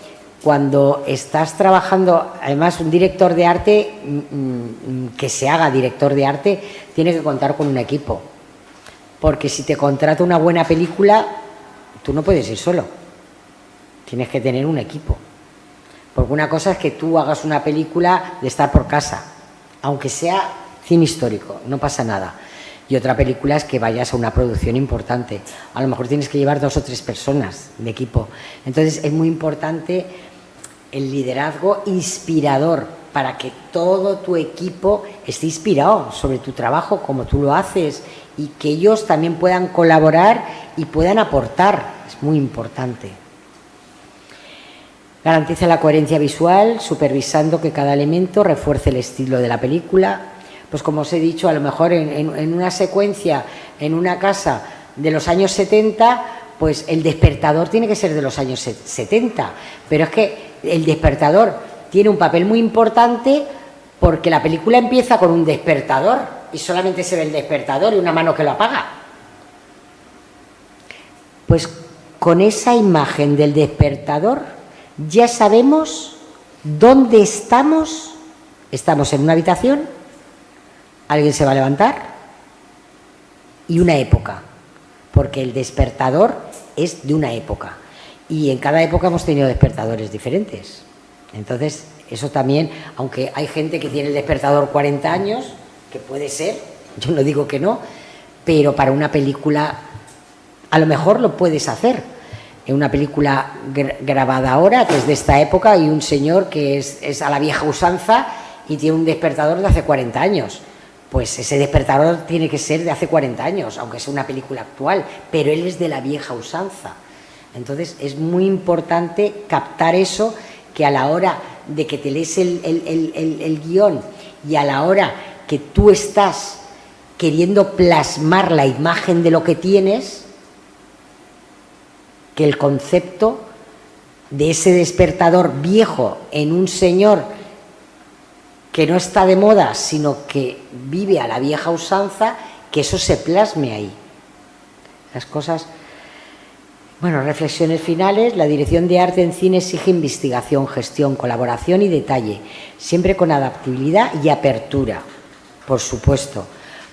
cuando estás trabajando. Además, un director de arte, que se haga director de arte, tiene que contar con un equipo. Porque si te contrata una buena película, tú no puedes ir solo. Tienes que tener un equipo. Porque una cosa es que tú hagas una película de estar por casa, aunque sea cine histórico, no pasa nada. Y otra película es que vayas a una producción importante. A lo mejor tienes que llevar 2 o 3 personas de equipo. Entonces es muy importante el liderazgo inspirador, para que todo tu equipo esté inspirado sobre tu trabajo, como tú lo haces, y que ellos también puedan colaborar y puedan aportar. Es muy importante. Garantiza la coherencia visual, supervisando que cada elemento refuerce el estilo de la película. Pues como os he dicho, a lo mejor en una secuencia, en una casa de los años 70, pues El Despertador tiene que ser de los años 70, pero es que El Despertador tiene un papel muy importante porque la película empieza con un despertador y solamente se ve el despertador y una mano que lo apaga. Pues con esa imagen del despertador ya sabemos dónde estamos. Estamos en una habitación, alguien se va a levantar y una época, porque el despertador es de una época y en cada época hemos tenido despertadores diferentes. Entonces, eso también, aunque hay gente que tiene el despertador 40 años, que puede ser, yo no digo que no, pero para una película a lo mejor lo puedes hacer. En una película grabada ahora, que es de esta época, y un señor que es a la vieja usanza y tiene un despertador de hace 40 años. Pues ese despertador tiene que ser de hace 40 años, aunque sea una película actual, pero él es de la vieja usanza. Entonces es muy importante captar eso, que a la hora de que te lees el guión y a la hora que tú estás queriendo plasmar la imagen de lo que tienes, que el concepto de ese despertador viejo en un señor que no está de moda, sino que vive a la vieja usanza, que eso se plasme ahí. Las cosas... Bueno, reflexiones finales. La dirección de arte en cine exige investigación, gestión, colaboración y detalle, siempre con adaptabilidad y apertura, por supuesto,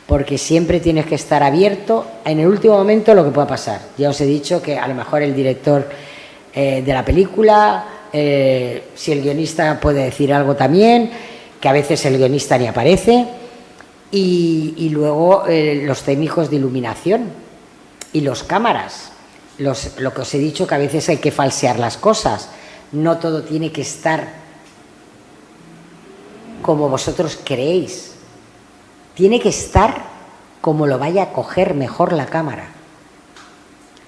porque siempre tienes que estar abierto en el último momento lo que pueda pasar. Ya os he dicho que a lo mejor el director de la película, si el guionista puede decir algo también, que a veces el guionista ni aparece, y luego los técnicos de iluminación y los cámaras. Lo que os he dicho, que a veces hay que falsear las cosas, no todo tiene que estar como vosotros creéis, tiene que estar como lo vaya a coger mejor la cámara.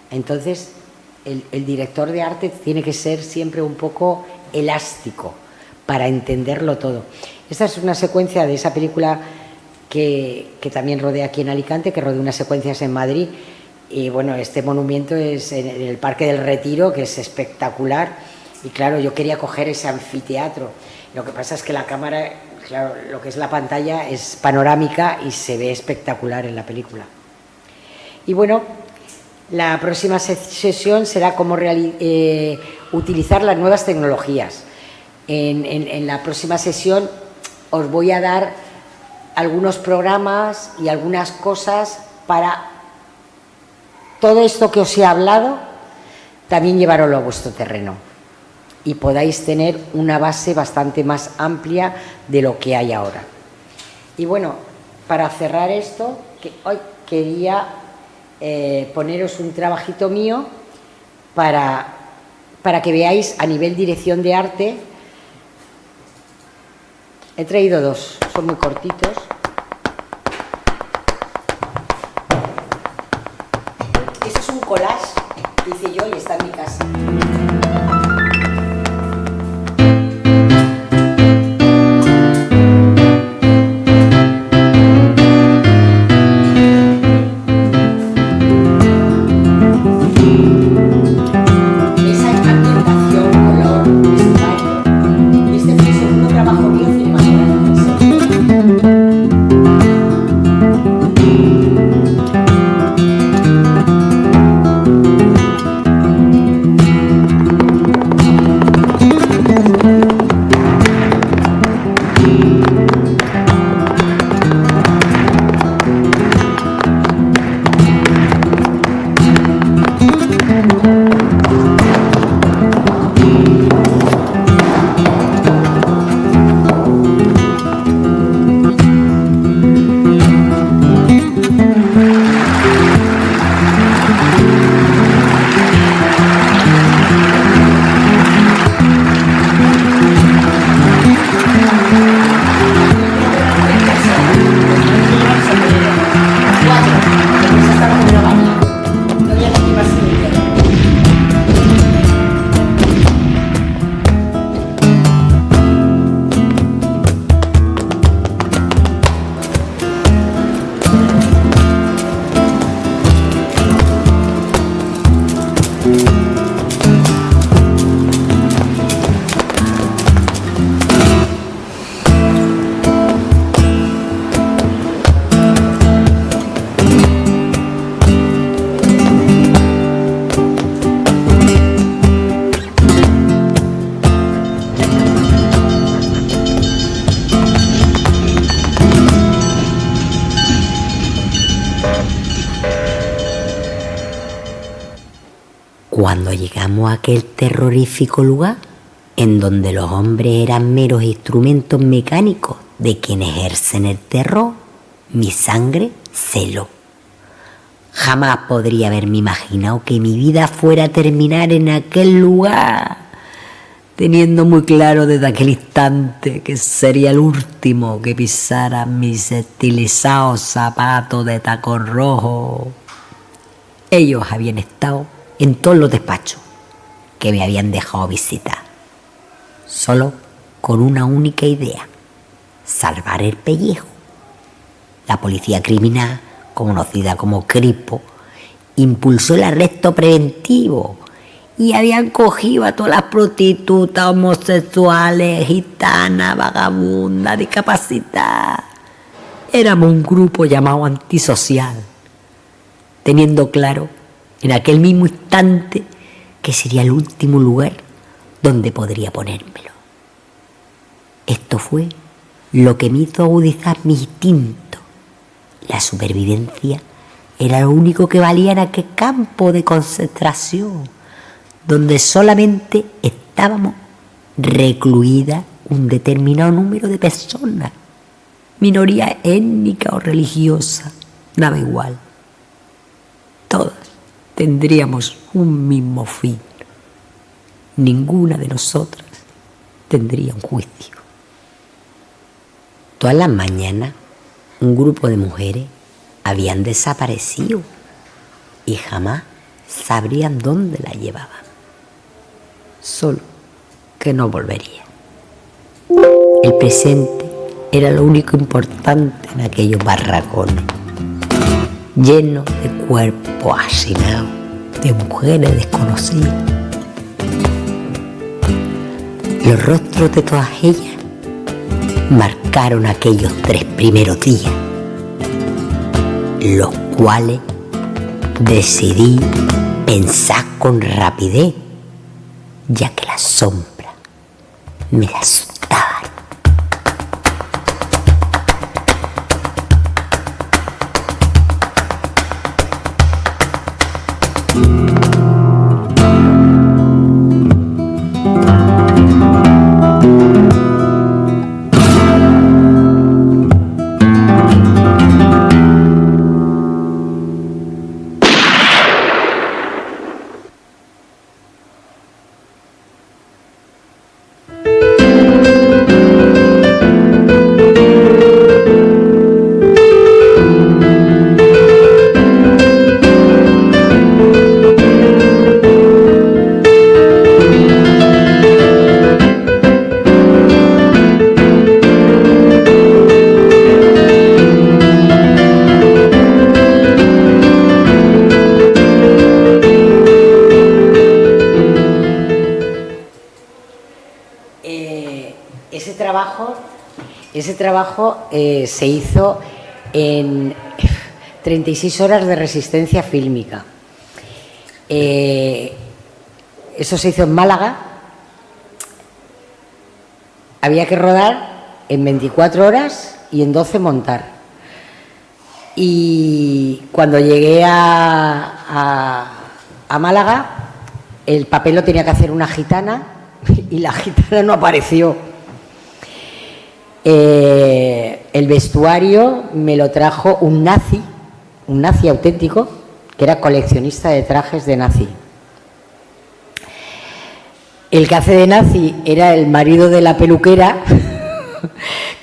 Entonces el director de arte tiene que ser siempre un poco elástico para entenderlo todo. Esta es una secuencia de esa película que también rodea aquí en Alicante, que rodea unas secuencias en Madrid. Y bueno, este monumento es en el Parque del Retiro, que es espectacular. Y claro, yo quería coger ese anfiteatro. Lo que pasa es que la cámara, claro, lo que es la pantalla es panorámica y se ve espectacular en la película. Y bueno, la próxima sesión será cómo utilizar las nuevas tecnologías. En la próxima sesión os voy a dar algunos programas y algunas cosas para todo esto que os he hablado, también llevaroslo a vuestro terreno y podáis tener una base bastante más amplia de lo que hay ahora. Y bueno, para cerrar esto, hoy quería poneros un trabajito mío para que veáis a nivel dirección de arte. He traído dos, son muy cortitos. Este es un collage que hice yo y está en mi casa. Cuando llegamos a aquel terrorífico lugar, en donde los hombres eran meros instrumentos mecánicos de quienes ejercen el terror, mi sangre se heló. Jamás podría haberme imaginado que mi vida fuera a terminar en aquel lugar, teniendo muy claro desde aquel instante que sería el último que pisara mis estilizados zapatos de tacón rojo. Ellos habían estado en todos los despachos que me habían dejado visitar, solo con una única idea: salvar el pellejo. La policía criminal, conocida como Cripo, impulsó el arresto preventivo y habían cogido a todas las prostitutas, homosexuales, gitanas, vagabundas, discapacitadas. Éramos un grupo llamado antisocial, teniendo claro en aquel mismo instante que sería el último lugar donde podría ponérmelo. Esto fue lo que me hizo agudizar mi instinto. La supervivencia era lo único que valía en aquel campo de concentración, donde solamente estábamos recluidas un determinado número de personas, minoría étnica o religiosa, nada igual. Todas tendríamos un mismo fin. Ninguna de nosotras tendría un juicio. Todas las mañanas un grupo de mujeres habían desaparecido y jamás sabrían dónde la llevaban. Solo que no volvería. El presente era lo único importante en aquellos barracones, llenos de cuerpos hacinados, de mujeres desconocidas. Los rostros de todas ellas marcaron aquellos 3 primeros días, los cuales decidí pensar con rapidez, ya que las sombras me asustaban. Ese trabajo se hizo en 36 horas de resistencia fílmica. Eso se hizo en Málaga. Había que rodar en 24 horas y en 12 montar. Y cuando llegué a Málaga, el papel lo tenía que hacer una gitana y la gitana no apareció. El vestuario me lo trajo un nazi auténtico, que era coleccionista de trajes de nazi. El que hace de nazi era el marido de la peluquera,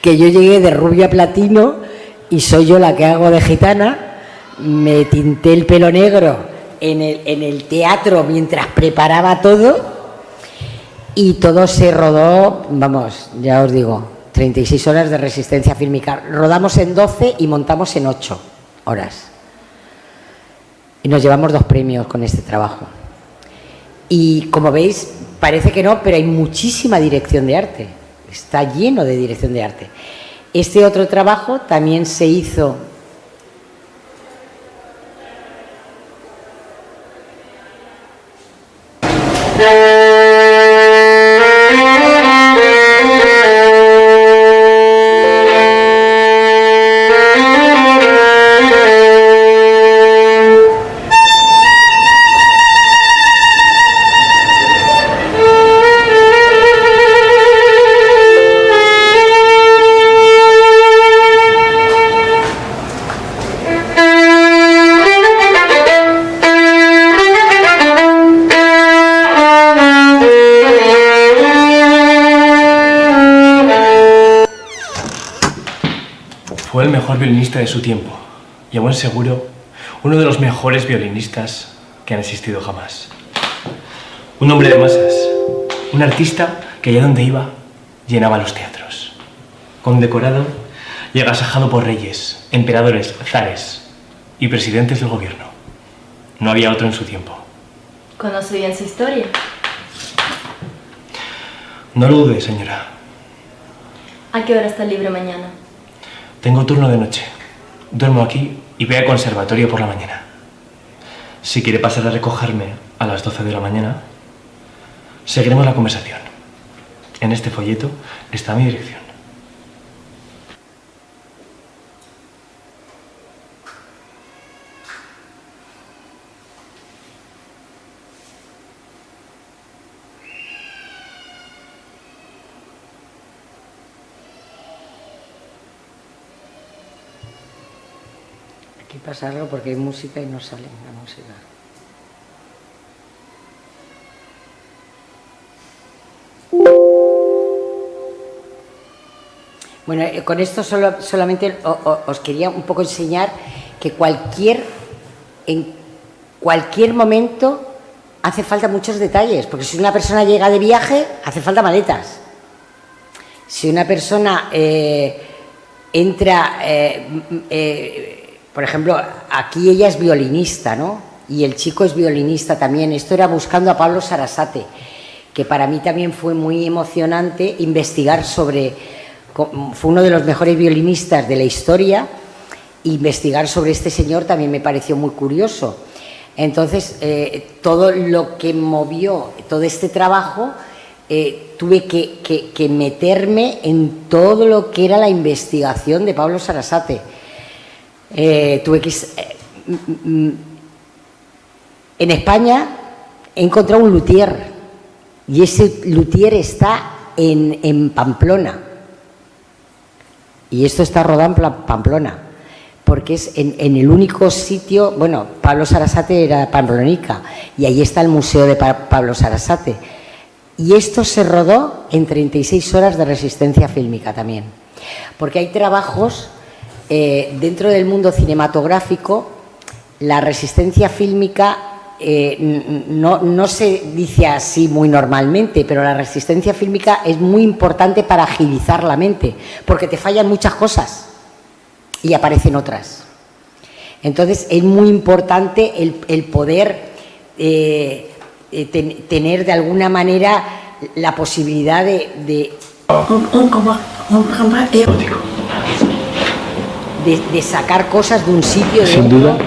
que yo llegué de rubia a platino y soy yo la que hago de gitana. Me tinté el pelo negro en el teatro mientras preparaba todo y todo se rodó, vamos, ya os digo, 36 horas de resistencia fílmica. Rodamos en 12 y montamos en 8 horas. Y nos llevamos 2 premios con este trabajo. Y como veis, parece que no, pero hay muchísima dirección de arte. Está lleno de dirección de arte. Este otro trabajo también se hizo... Fue el mejor violinista de su tiempo y, a buen seguro, uno de los mejores violinistas que han existido jamás. Un hombre de masas, un artista que allá donde iba llenaba los teatros. Condecorado y agasajado por reyes, emperadores, zares y presidentes del gobierno. No había otro en su tiempo. ¿Conoce bien su historia? No lo dude, señora. ¿A qué hora está libre mañana? Tengo turno de noche. Duermo aquí y voy al conservatorio por la mañana. Si quiere pasar a recogerme a las 12 de la mañana, seguiremos la conversación. En este folleto está mi dirección. Aquí pasa algo porque hay música y no sale la música. Bueno, con esto solamente os quería un poco enseñar que en cualquier momento hace falta muchos detalles, porque si una persona llega de viaje, hace falta maletas. Si una persona entra... por ejemplo, aquí ella es violinista, ¿no? Y el chico es violinista también. Esto era buscando a Pablo Sarasate, que para mí también fue muy emocionante investigar sobre... Fue uno de los mejores violinistas de la historia. Investigar sobre este señor también me pareció muy curioso. Entonces, todo lo que movió todo este trabajo, tuve que meterme en todo lo que era la investigación de Pablo Sarasate. Tuve que... en España he encontrado un luthier y ese luthier está en Pamplona, y esto está rodado en Pamplona porque es en el único sitio... Bueno, Pablo Sarasate era pamblonica y ahí está el museo de Pablo Sarasate, y esto se rodó en 36 horas de resistencia fílmica también, porque hay trabajos... dentro del mundo cinematográfico, la resistencia fílmica no se dice así muy normalmente, pero la resistencia fílmica es muy importante para agilizar la mente, porque te fallan muchas cosas y aparecen otras. Entonces es muy importante el poder tener de alguna manera la posibilidad de sacar cosas de un sitio de Sin otro. duda,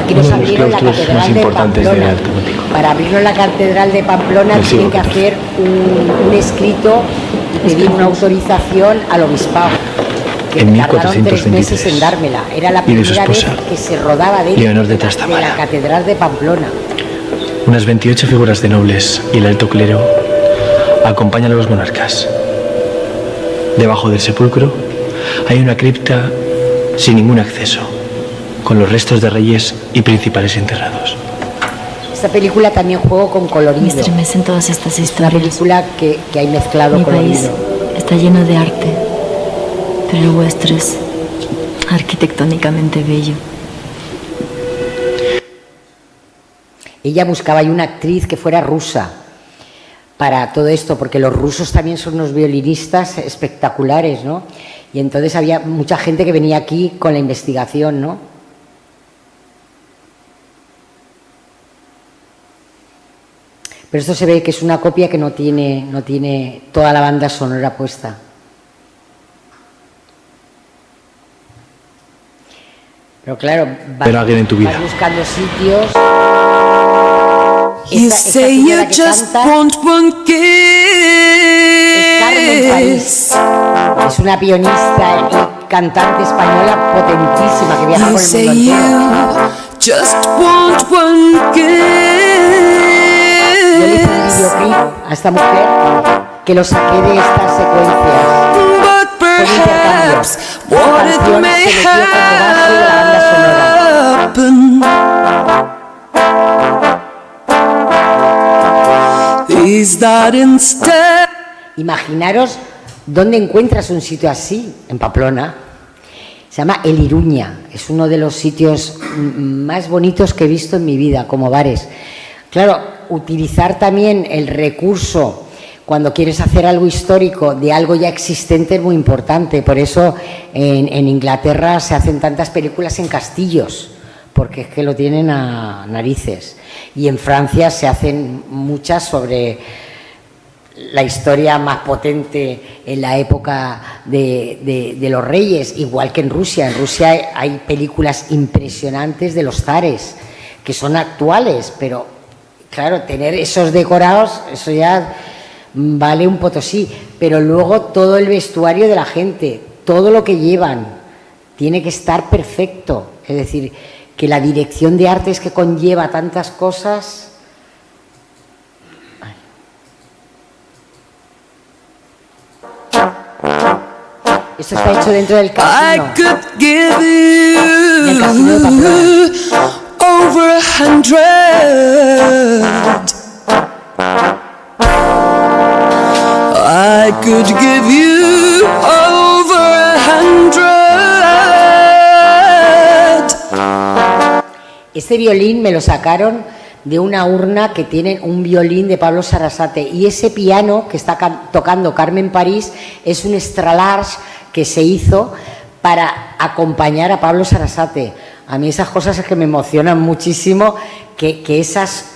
Aquí nos uno de los abrieron la claustros catedral más de importantes Pamplona. del arte gótico. Para abrirnos la catedral de Pamplona Del tienen siglo que XIV. hacer un escrito y pedir una autorización al obispado, que En me tardaron 3 meses 1423, en dármela. Era la y de su primera vez esposa, que se rodaba dentro Leonor de de Trastámara. la catedral de Pamplona. Unas 28 figuras de nobles y el alto clero acompañan a los monarcas. Debajo del sepulcro hay una cripta sin ningún acceso, con los restos de reyes y principales enterrados. Esta película también juego con colorido. Me estremecen todas estas Una historias. película que hay mezclado Mi país colorido. está lleno de arte, pero el vuestro es arquitectónicamente bello. Ella buscaba ahí una actriz que fuera rusa para todo esto, porque los rusos también son unos violinistas espectaculares, ¿no? Y entonces había mucha gente que venía aquí con la investigación, ¿no? Pero esto se ve que es una copia que no tiene toda la banda sonora puesta. Pero claro, alguien en tu vida. vas buscando sitios. You say you just want one es Carmen París. kiss. Es una pianista y cantante española potentísima que viaja You por el say mundo you entero. just want one Yo le hice un kiss. videoclip a esta mujer que lo saqué de estas secuencias. But Fue un intercambio. perhaps La what it canción may se metió como base de la banda sonora. happen is that instead Imaginaros dónde encuentras un sitio así, en Pamplona. Se llama El Iruña, es uno de los sitios más bonitos que he visto en mi vida, como bares. Claro, utilizar también el recurso cuando quieres hacer algo histórico de algo ya existente es muy importante. Por eso en Inglaterra se hacen tantas películas en castillos, porque es que lo tienen a narices. Y en Francia se hacen muchas sobre la historia más potente en la época de los reyes, igual que en Rusia. En Rusia hay películas impresionantes de los zares, que son actuales, pero claro, tener esos decorados, eso ya vale un potosí. Pero luego todo el vestuario de la gente, todo lo que llevan, tiene que estar perfecto. Es decir, que la dirección de arte es que conlleva tantas cosas. Esto está hecho dentro del I casino. could give Del casino de you Pamplona. over 100. I could give you over 100. Este violín me lo sacaron de una urna que tiene un violín de Pablo Sarasate, y ese piano que está tocando Carmen París es un extra large que se hizo para acompañar a Pablo Sarasate. A mí esas cosas es que me emocionan muchísimo, que esas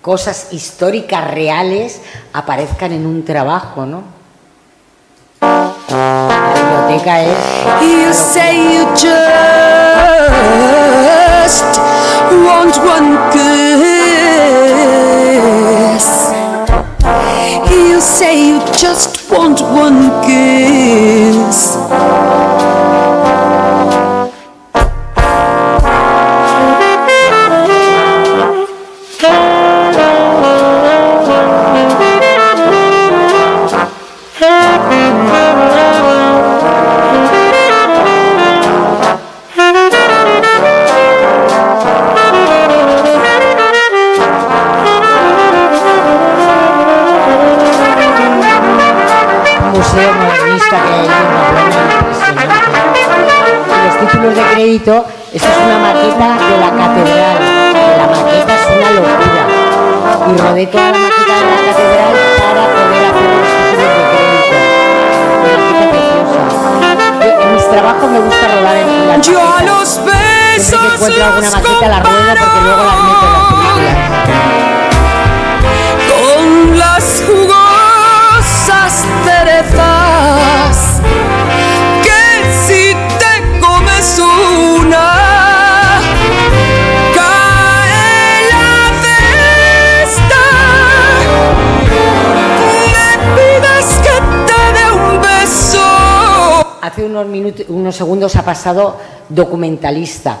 cosas históricas reales aparezcan en un trabajo, ¿no? La biblioteca es... You say you just want one kiss. You say you just want one kiss. Museo modernista que hay en Pamplona, impresionante. Y los títulos de crédito, esto es una maqueta de la catedral, que la maqueta es una locura. Y rodé toda la maqueta de la catedral para poder hacer los títulos de crédito. Una maqueta preciosa. En mis trabajos me gusta rodar en las Yo a maquetas. los Siempre que besos encuentro alguna los maqueta la ruedo porque luego las meto en las películas. con las jugosas cerezas, que si te comes una, cae la cesta. Me pides que te dé un beso. Hace unos segundos ha pasado documentalista.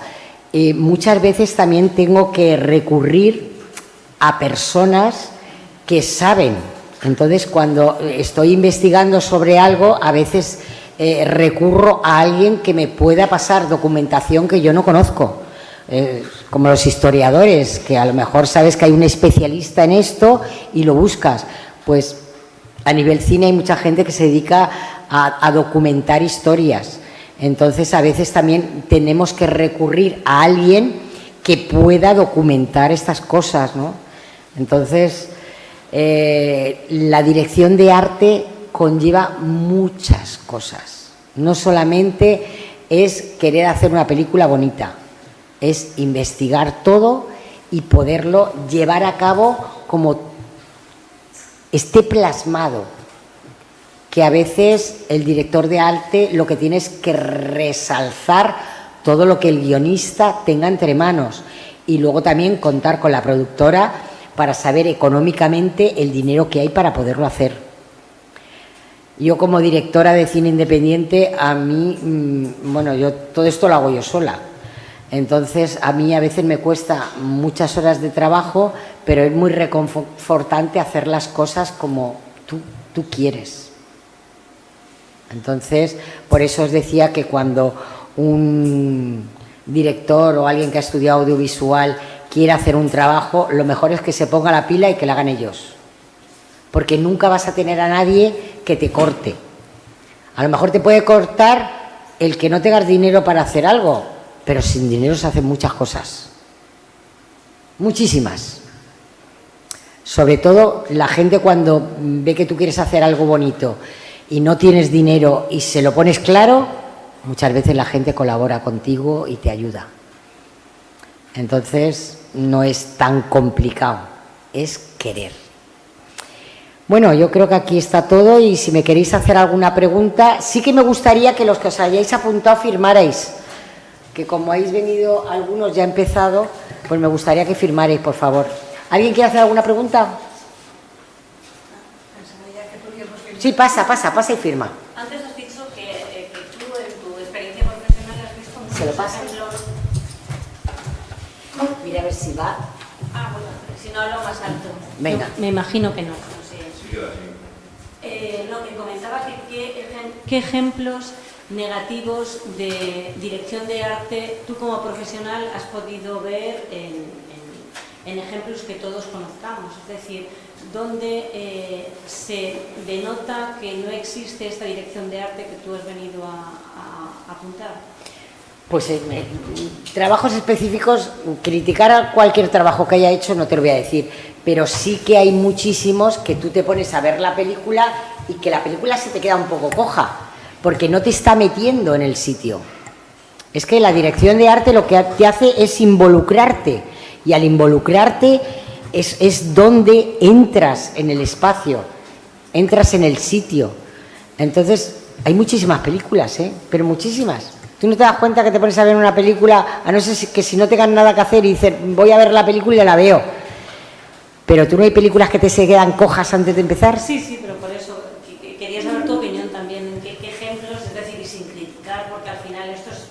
Muchas veces también tengo que recurrir a personas que saben. Entonces, cuando estoy investigando sobre algo, a veces recurro a alguien que me pueda pasar documentación que yo no conozco. Como los historiadores, que a lo mejor sabes que hay un especialista en esto y lo buscas. Pues a nivel cine hay mucha gente que se dedica a documentar historias. Entonces, a veces también tenemos que recurrir a alguien que pueda documentar estas cosas, ¿no? Entonces, la dirección de arte conlleva muchas cosas. No solamente es querer hacer una película bonita, es investigar todo y poderlo llevar a cabo como esté plasmado, que a veces el director de arte lo que tiene es que resalzar todo lo que el guionista tenga entre manos y luego también contar con la productora para saber económicamente el dinero que hay para poderlo hacer. Yo como directora de cine independiente, a mí, bueno, yo todo esto lo hago yo sola. Entonces, a mí a veces me cuesta muchas horas de trabajo, pero es muy reconfortante hacer las cosas como tú quieres. Entonces, por eso os decía que cuando un director o alguien que ha estudiado audiovisual quiere hacer un trabajo, lo mejor es que se ponga la pila y que lo hagan ellos. Porque nunca vas a tener a nadie que te corte. A lo mejor te puede cortar el que no tengas dinero para hacer algo, pero sin dinero se hacen muchas cosas. Muchísimas. Sobre todo la gente cuando ve que tú quieres hacer algo bonito y no tienes dinero y se lo pones claro, muchas veces la gente colabora contigo y te ayuda. Entonces no es tan complicado, es querer. Bueno, yo creo que aquí está todo y si me queréis hacer alguna pregunta, sí que me gustaría que los que os hayáis apuntado firmarais, que como habéis venido algunos ya he empezado, pues me gustaría que firmarais, por favor. ¿Alguien quiere hacer alguna pregunta? Sí, pasa y firma. Antes has dicho que tú en tu experiencia profesional has visto muchos ¿Se lo pasa? ejemplos. Mira a ver si va. Ah, bueno, si no hablo más alto. Venga. Me imagino que no. No sé. Lo que comentaba qué ejemplos negativos de dirección de arte tú como profesional has podido ver en ejemplos que todos conozcamos, es decir, donde se denota que no existe esta dirección de arte que tú has venido a apuntar. Pues trabajos específicos, criticar a cualquier trabajo que haya hecho no te lo voy a decir, pero sí que hay muchísimos que tú te pones a ver la película y que la película se te queda un poco coja, porque no te está metiendo en el sitio. Es que la dirección de arte lo que te hace es involucrarte, y al involucrarte es donde entras en el espacio, entras en el sitio. Entonces, hay muchísimas películas, pero muchísimas. Tú no te das cuenta que te pones a ver una película, a no ser que si no tengas nada que hacer y dices, voy a ver la película y la veo. Pero tú no hay películas que te se quedan cojas antes de empezar. Sí, pero por eso quería saber tu opinión también, qué ejemplos, es decir, y sin criticar, porque al final esto es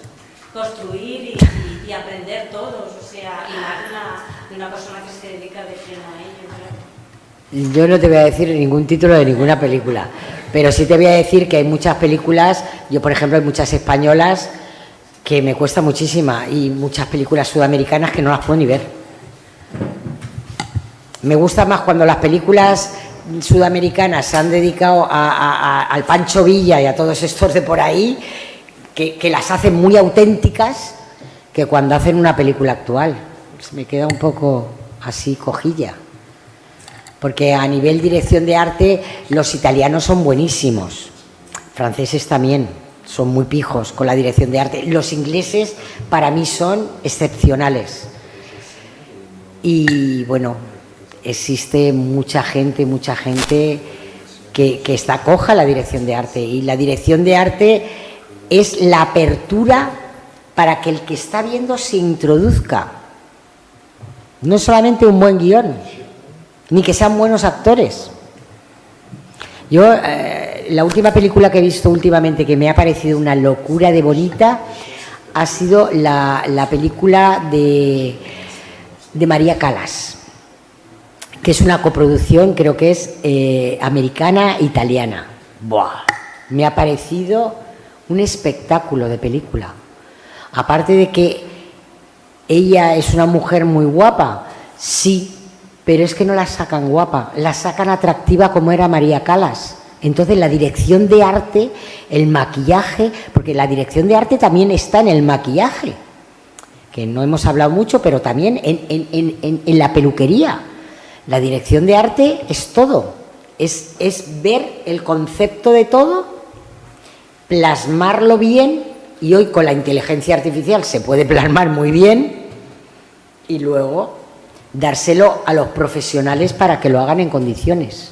construir y aprender todos, o sea, y más de una persona que se dedica de lleno a ello, ¿verdad? Yo no te voy a decir ningún título de ninguna película, pero sí te voy a decir que hay muchas películas, yo por ejemplo hay muchas españolas que me cuesta muchísima y muchas películas sudamericanas que no las puedo ni ver. Me gusta más cuando las películas sudamericanas se han dedicado al Pancho Villa y a todos estos de por ahí, que las hacen muy auténticas, que cuando hacen una película actual. Se me queda un poco así cojilla. Porque a nivel dirección de arte los italianos son buenísimos, franceses también, son muy pijos con la dirección de arte. Los ingleses para mí son excepcionales. Y bueno, existe mucha gente que está coja en la dirección de arte. Y la dirección de arte es la apertura para que el que está viendo se introduzca. No solamente un buen guión, ni que sean buenos actores. Yo, la última película que he visto últimamente que me ha parecido una locura de bonita ha sido la película de María Callas, que es una coproducción, creo que es americana-italiana. ¡Buah! Me ha parecido un espectáculo de película. Aparte de que ella es una mujer muy guapa, sí, pero es que no la sacan guapa, la sacan atractiva como era María Callas. Entonces la dirección de arte, el maquillaje, porque la dirección de arte también está en el maquillaje, que no hemos hablado mucho, pero también en la peluquería. La dirección de arte es todo, es ver el concepto de todo, plasmarlo bien, y hoy con la inteligencia artificial se puede plasmar muy bien, y luego dárselo a los profesionales para que lo hagan en condiciones.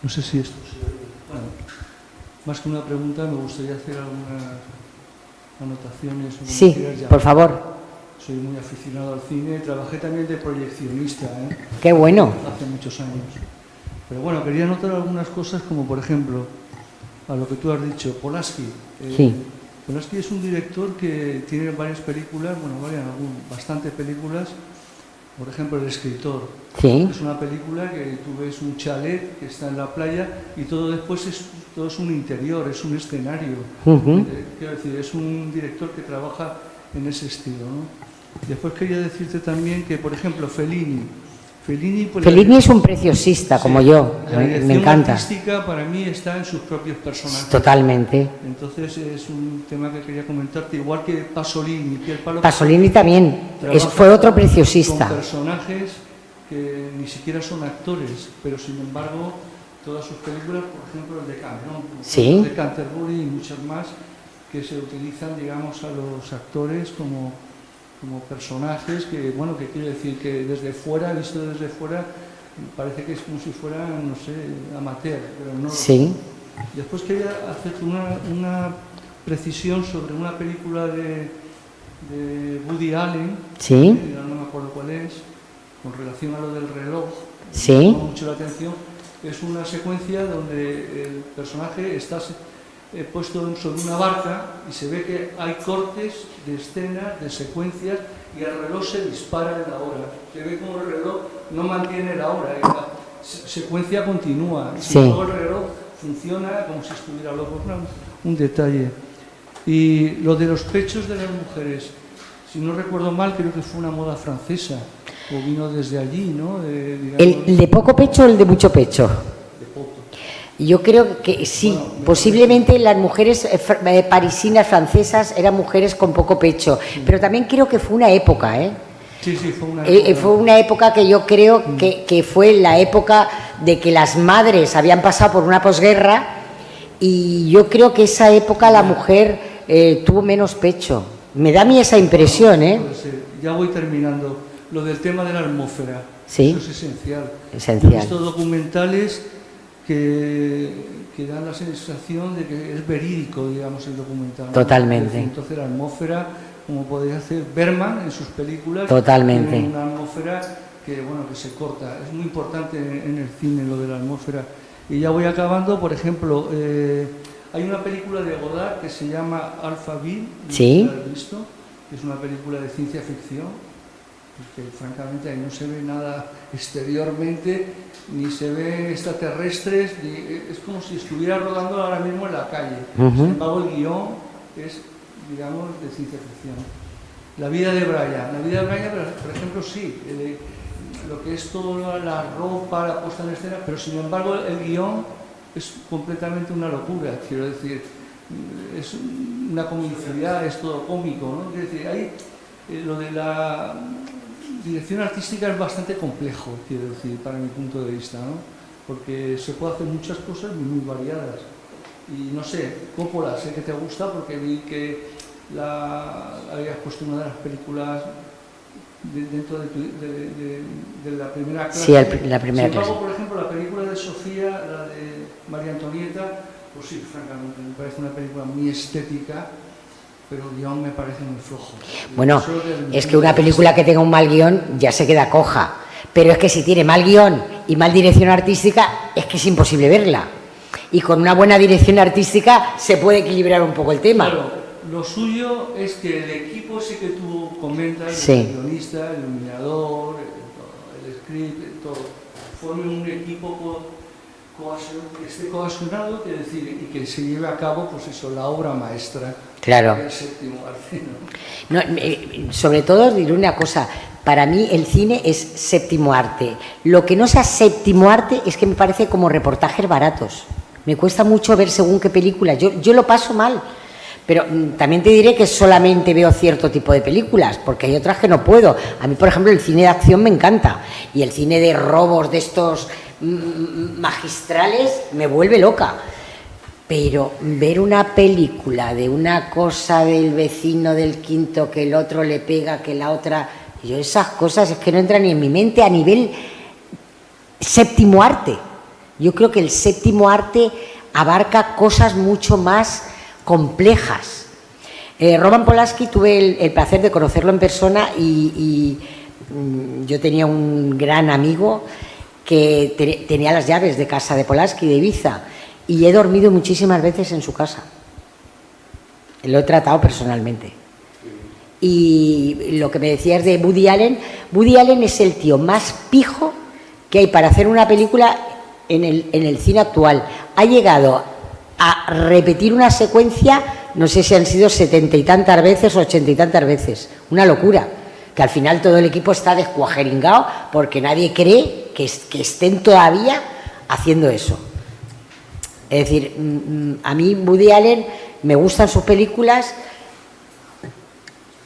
No sé si esto se oye. Bueno, más que una pregunta, me gustaría hacer algunas anotaciones. O como Sí, quieras llamar. por favor. Soy muy aficionado al cine, trabajé también de proyeccionista, Qué bueno. hace muchos años. Pero bueno, quería anotar algunas cosas como, por ejemplo, a lo que tú has dicho, Polanski. Sí. Polanski es un director que tiene varias películas, bueno, bastantes películas. Por ejemplo, El escritor. Sí. Es una película que tú ves un chalet que está en la playa y todo después todo es un interior, es un escenario. Quiero decir, es un director que trabaja en ese estilo, ¿no? Después quería decirte también que, por ejemplo, Fellini Es un preciosista, como yo. La dirección Me encanta. artística para mí está en sus propios personajes. Totalmente. Entonces es un tema que quería comentarte, igual que Pasolini. Pasolini también fue otro preciosista. Con personajes que ni siquiera son actores, pero sin embargo todas sus películas, por ejemplo el de Cameron, Sí. el de Canterbury y muchas más, que se utilizan, digamos, a los actores como personajes que, bueno, que quiero decir que desde fuera, visto desde fuera, parece que es como si fueran, no sé, amateur, pero no. Sí. Después quería hacerte una precisión sobre una película de Woody Allen, Sí. no me acuerdo cuál es, con relación a lo del reloj. Sí. Me llamó mucho la atención. Es una secuencia donde el personaje está puesto sobre una barca y se ve que hay cortes de escenas, de secuencias, y el reloj se dispara en la hora. Se ve como el reloj no mantiene la hora, y la secuencia continúa. Sí. Y luego el reloj funciona como si estuviera loco. Un detalle. Y lo de los pechos de las mujeres, si no recuerdo mal, creo que fue una moda francesa, o vino desde allí, ¿no? ¿El de poco pecho o el de mucho pecho? De poco. Yo creo que sí, posiblemente las mujeres parisinas francesas eran mujeres con poco pecho, pero también creo que fue una época, ¿eh? Sí, fue una época. Fue una época que yo creo que fue la época de que las madres habían pasado por una posguerra y yo creo que esa época la mujer tuvo menos pecho. Me da a mí esa impresión, ¿eh? Ya voy terminando. Lo del tema de la atmósfera, sí. Eso es esencial. Esencial. Yo he visto documentales que dan la sensación de que es verídico, digamos, el documental. Totalmente. Entonces la atmósfera, como podría hacer Bergman en sus películas, totalmente. Tiene una atmósfera que, bueno, que se corta. Es muy importante en el cine lo de la atmósfera. Y ya voy acabando. Por ejemplo, hay una película de Godard que se llama Alphaville. Sí. ¿La has visto? Es una película de ciencia ficción. Porque francamente ahí no se ve nada exteriormente, ni se ven extraterrestres, es como si estuviera rodando ahora mismo en la calle. Sin embargo, el guión es, digamos, de ciencia ficción. La vida de Brian, por ejemplo, sí, lo que es toda la ropa, la puesta en escena, pero sin embargo el guión es completamente una locura, quiero decir, es una comicidad, es todo cómico, ¿no? Quiero decir, ahí lo de la dirección artística es bastante complejo, quiero decir, para mi punto de vista, ¿no? Porque se puede hacer muchas cosas muy variadas. Y no sé, Coppola, sé que te gusta porque vi que habías puesto una de las películas dentro de la primera clase. Sí, la primera clase. Por ejemplo, la película de Sofía, la de María Antonieta, pues sí, francamente, me parece una película muy estética, pero el guión me parece muy flojo. Bueno, es que una película que tenga un mal guión ya se queda coja, pero es que si tiene mal guión y mal dirección artística, es que es imposible verla. Y con una buena dirección artística se puede equilibrar un poco el tema. Claro, lo suyo es que el equipo ese que tú comentas, sí. El guionista, el iluminador, el script, todo, formen un equipo que esté cohesionado, quiere decir, y que se lleve a cabo, pues eso, la obra maestra. Claro. El séptimo arte, ¿no? Sobre todo os diré una cosa, para mí el cine es séptimo arte. Lo que no sea séptimo arte es que me parece como reportajes baratos. Me cuesta mucho ver según qué película. Yo lo paso mal. Pero también te diré que solamente veo cierto tipo de películas, porque hay otras que no puedo. A mí, por ejemplo, el cine de acción me encanta. Y el cine de robos de estos magistrales me vuelve loca. Pero ver una película de una cosa del vecino del quinto que el otro le pega, que la otra... Yo esas cosas es que no entran ni en mi mente a nivel séptimo arte. Yo creo que el séptimo arte abarca cosas mucho más complejas. Roman Polanski tuve el placer de conocerlo en persona y yo tenía un gran amigo que tenía las llaves de casa de Polanski, de Ibiza, y he dormido muchísimas veces en su casa. Lo he tratado personalmente. Y lo que me decías de Woody Allen es el tío más pijo que hay para hacer una película en el cine actual. Ha llegado a repetir una secuencia, no sé si han sido 70 y tantas veces o 80 y tantas veces. Una locura. Que al final todo el equipo está descuajeringado porque nadie cree que estén todavía haciendo eso. Es decir, a mí Woody Allen me gustan sus películas,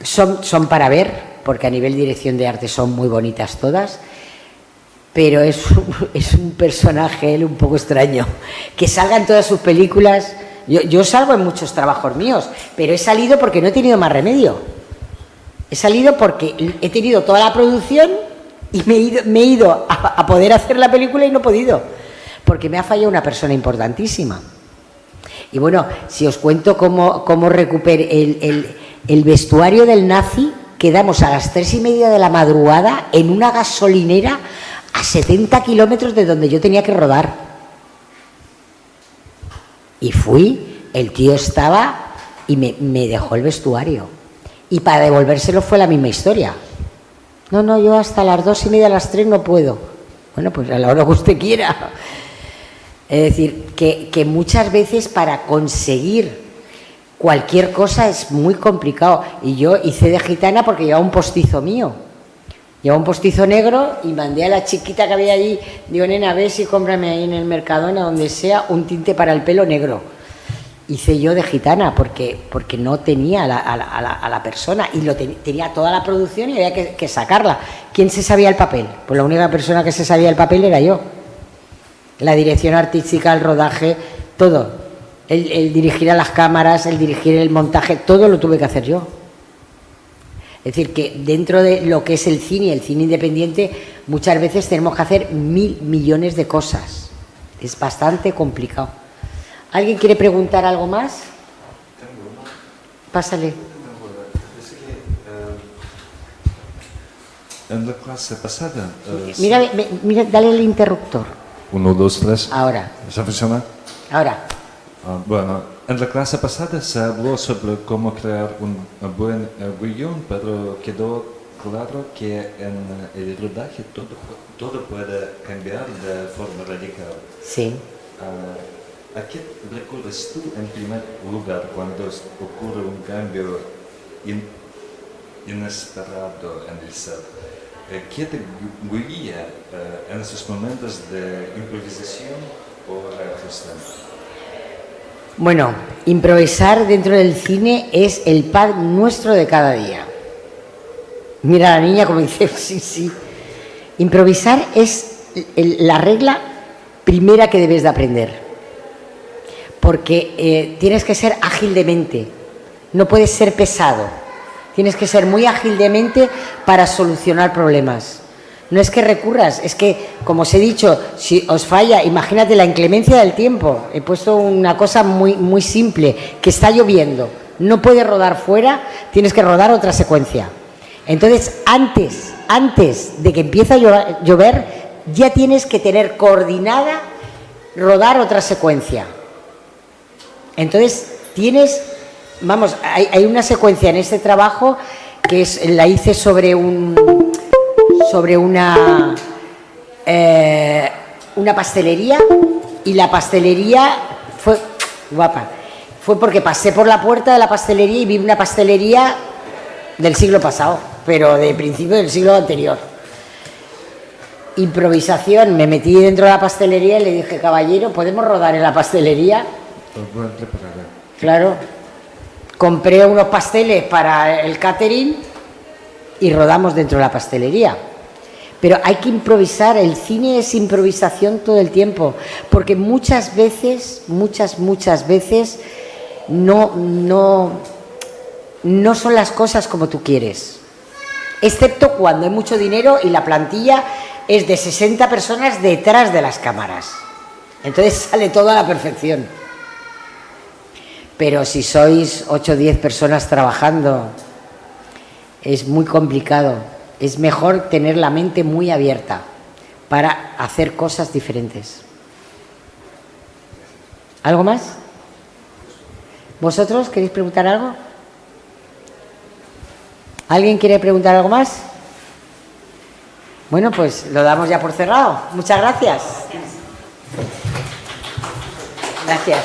son para ver, porque a nivel dirección de arte son muy bonitas todas, pero es un personaje él un poco extraño. Que salga en todas sus películas, yo salgo en muchos trabajos míos, pero he salido porque no he tenido más remedio. He salido porque he tenido toda la producción y me he ido a poder hacer la película y no he podido, porque me ha fallado una persona importantísima. Y bueno, si os cuento cómo recuperé el vestuario del nazi, quedamos a las 3:30 de la madrugada en una gasolinera a 70 kilómetros de donde yo tenía que rodar. Y fui, el tío estaba y me dejó el vestuario. Y para devolvérselo fue la misma historia. No, yo hasta las 2:30, a las 3 no puedo. Bueno, pues a la hora que usted quiera. Es decir, que muchas veces para conseguir cualquier cosa es muy complicado. Y yo hice de gitana porque llevaba un postizo mío. Llevaba un postizo negro y mandé a la chiquita que había allí, digo, nena, a ver si cómprame ahí en el Mercadona, donde sea, un tinte para el pelo negro. Hice yo de gitana porque no tenía a la persona y tenía toda la producción y había que sacarla. ¿Quién se sabía el papel? Pues la única persona que se sabía el papel era yo. La dirección artística, el rodaje, todo. El dirigir a las cámaras, el dirigir el montaje, todo lo tuve que hacer yo. Es decir, que dentro de lo que es el cine independiente, muchas veces tenemos que hacer 1000 millones de cosas. Es bastante complicado. ¿Alguien quiere preguntar algo más? Pásale. En la clase pasada... Mira, dale el interruptor. 1, 2, 3. Ahora. ¿Eso funciona? Ahora. Bueno, en la clase pasada se habló sobre cómo crear un buen guión, pero quedó claro que en el rodaje todo puede cambiar de forma radical. Sí. ¿A qué recurres tú en primer lugar cuando ocurre un cambio inesperado en el set? ¿Qué te guía en esos momentos de improvisación o reajuste? Bueno, improvisar dentro del cine es el pan nuestro de cada día. Mira a la niña como dice, sí. Improvisar es la regla primera que debes de aprender. Porque tienes que ser ágil de mente, no puedes ser pesado. Tienes que ser muy ágil de mente para solucionar problemas. No es que recurras, es que, como os he dicho, si os falla, imagínate la inclemencia del tiempo. He puesto una cosa muy, muy simple, que está lloviendo, no puedes rodar fuera, tienes que rodar otra secuencia. Entonces, antes de que empiece a llover, ya tienes que tener coordinada rodar otra secuencia. Entonces, hay una secuencia en este trabajo que la hice sobre una pastelería, y la pastelería fue guapa. Fue porque pasé por la puerta de la pastelería y vi una pastelería del siglo pasado, pero de principio del siglo anterior. Improvisación, me metí dentro de la pastelería y le dije, caballero, ¿podemos rodar en la pastelería? Claro. Compré unos pasteles para el catering y rodamos dentro de la pastelería. Pero hay que improvisar, el cine es improvisación todo el tiempo, porque muchas veces no son las cosas como tú quieres. Excepto cuando hay mucho dinero y la plantilla es de 60 personas detrás de las cámaras. Entonces sale todo a la perfección. Pero si sois 8 o 10 personas trabajando, es muy complicado. Es mejor tener la mente muy abierta para hacer cosas diferentes. ¿Algo más? ¿Vosotros queréis preguntar algo? ¿Alguien quiere preguntar algo más? Bueno, pues lo damos ya por cerrado. Muchas gracias. Gracias.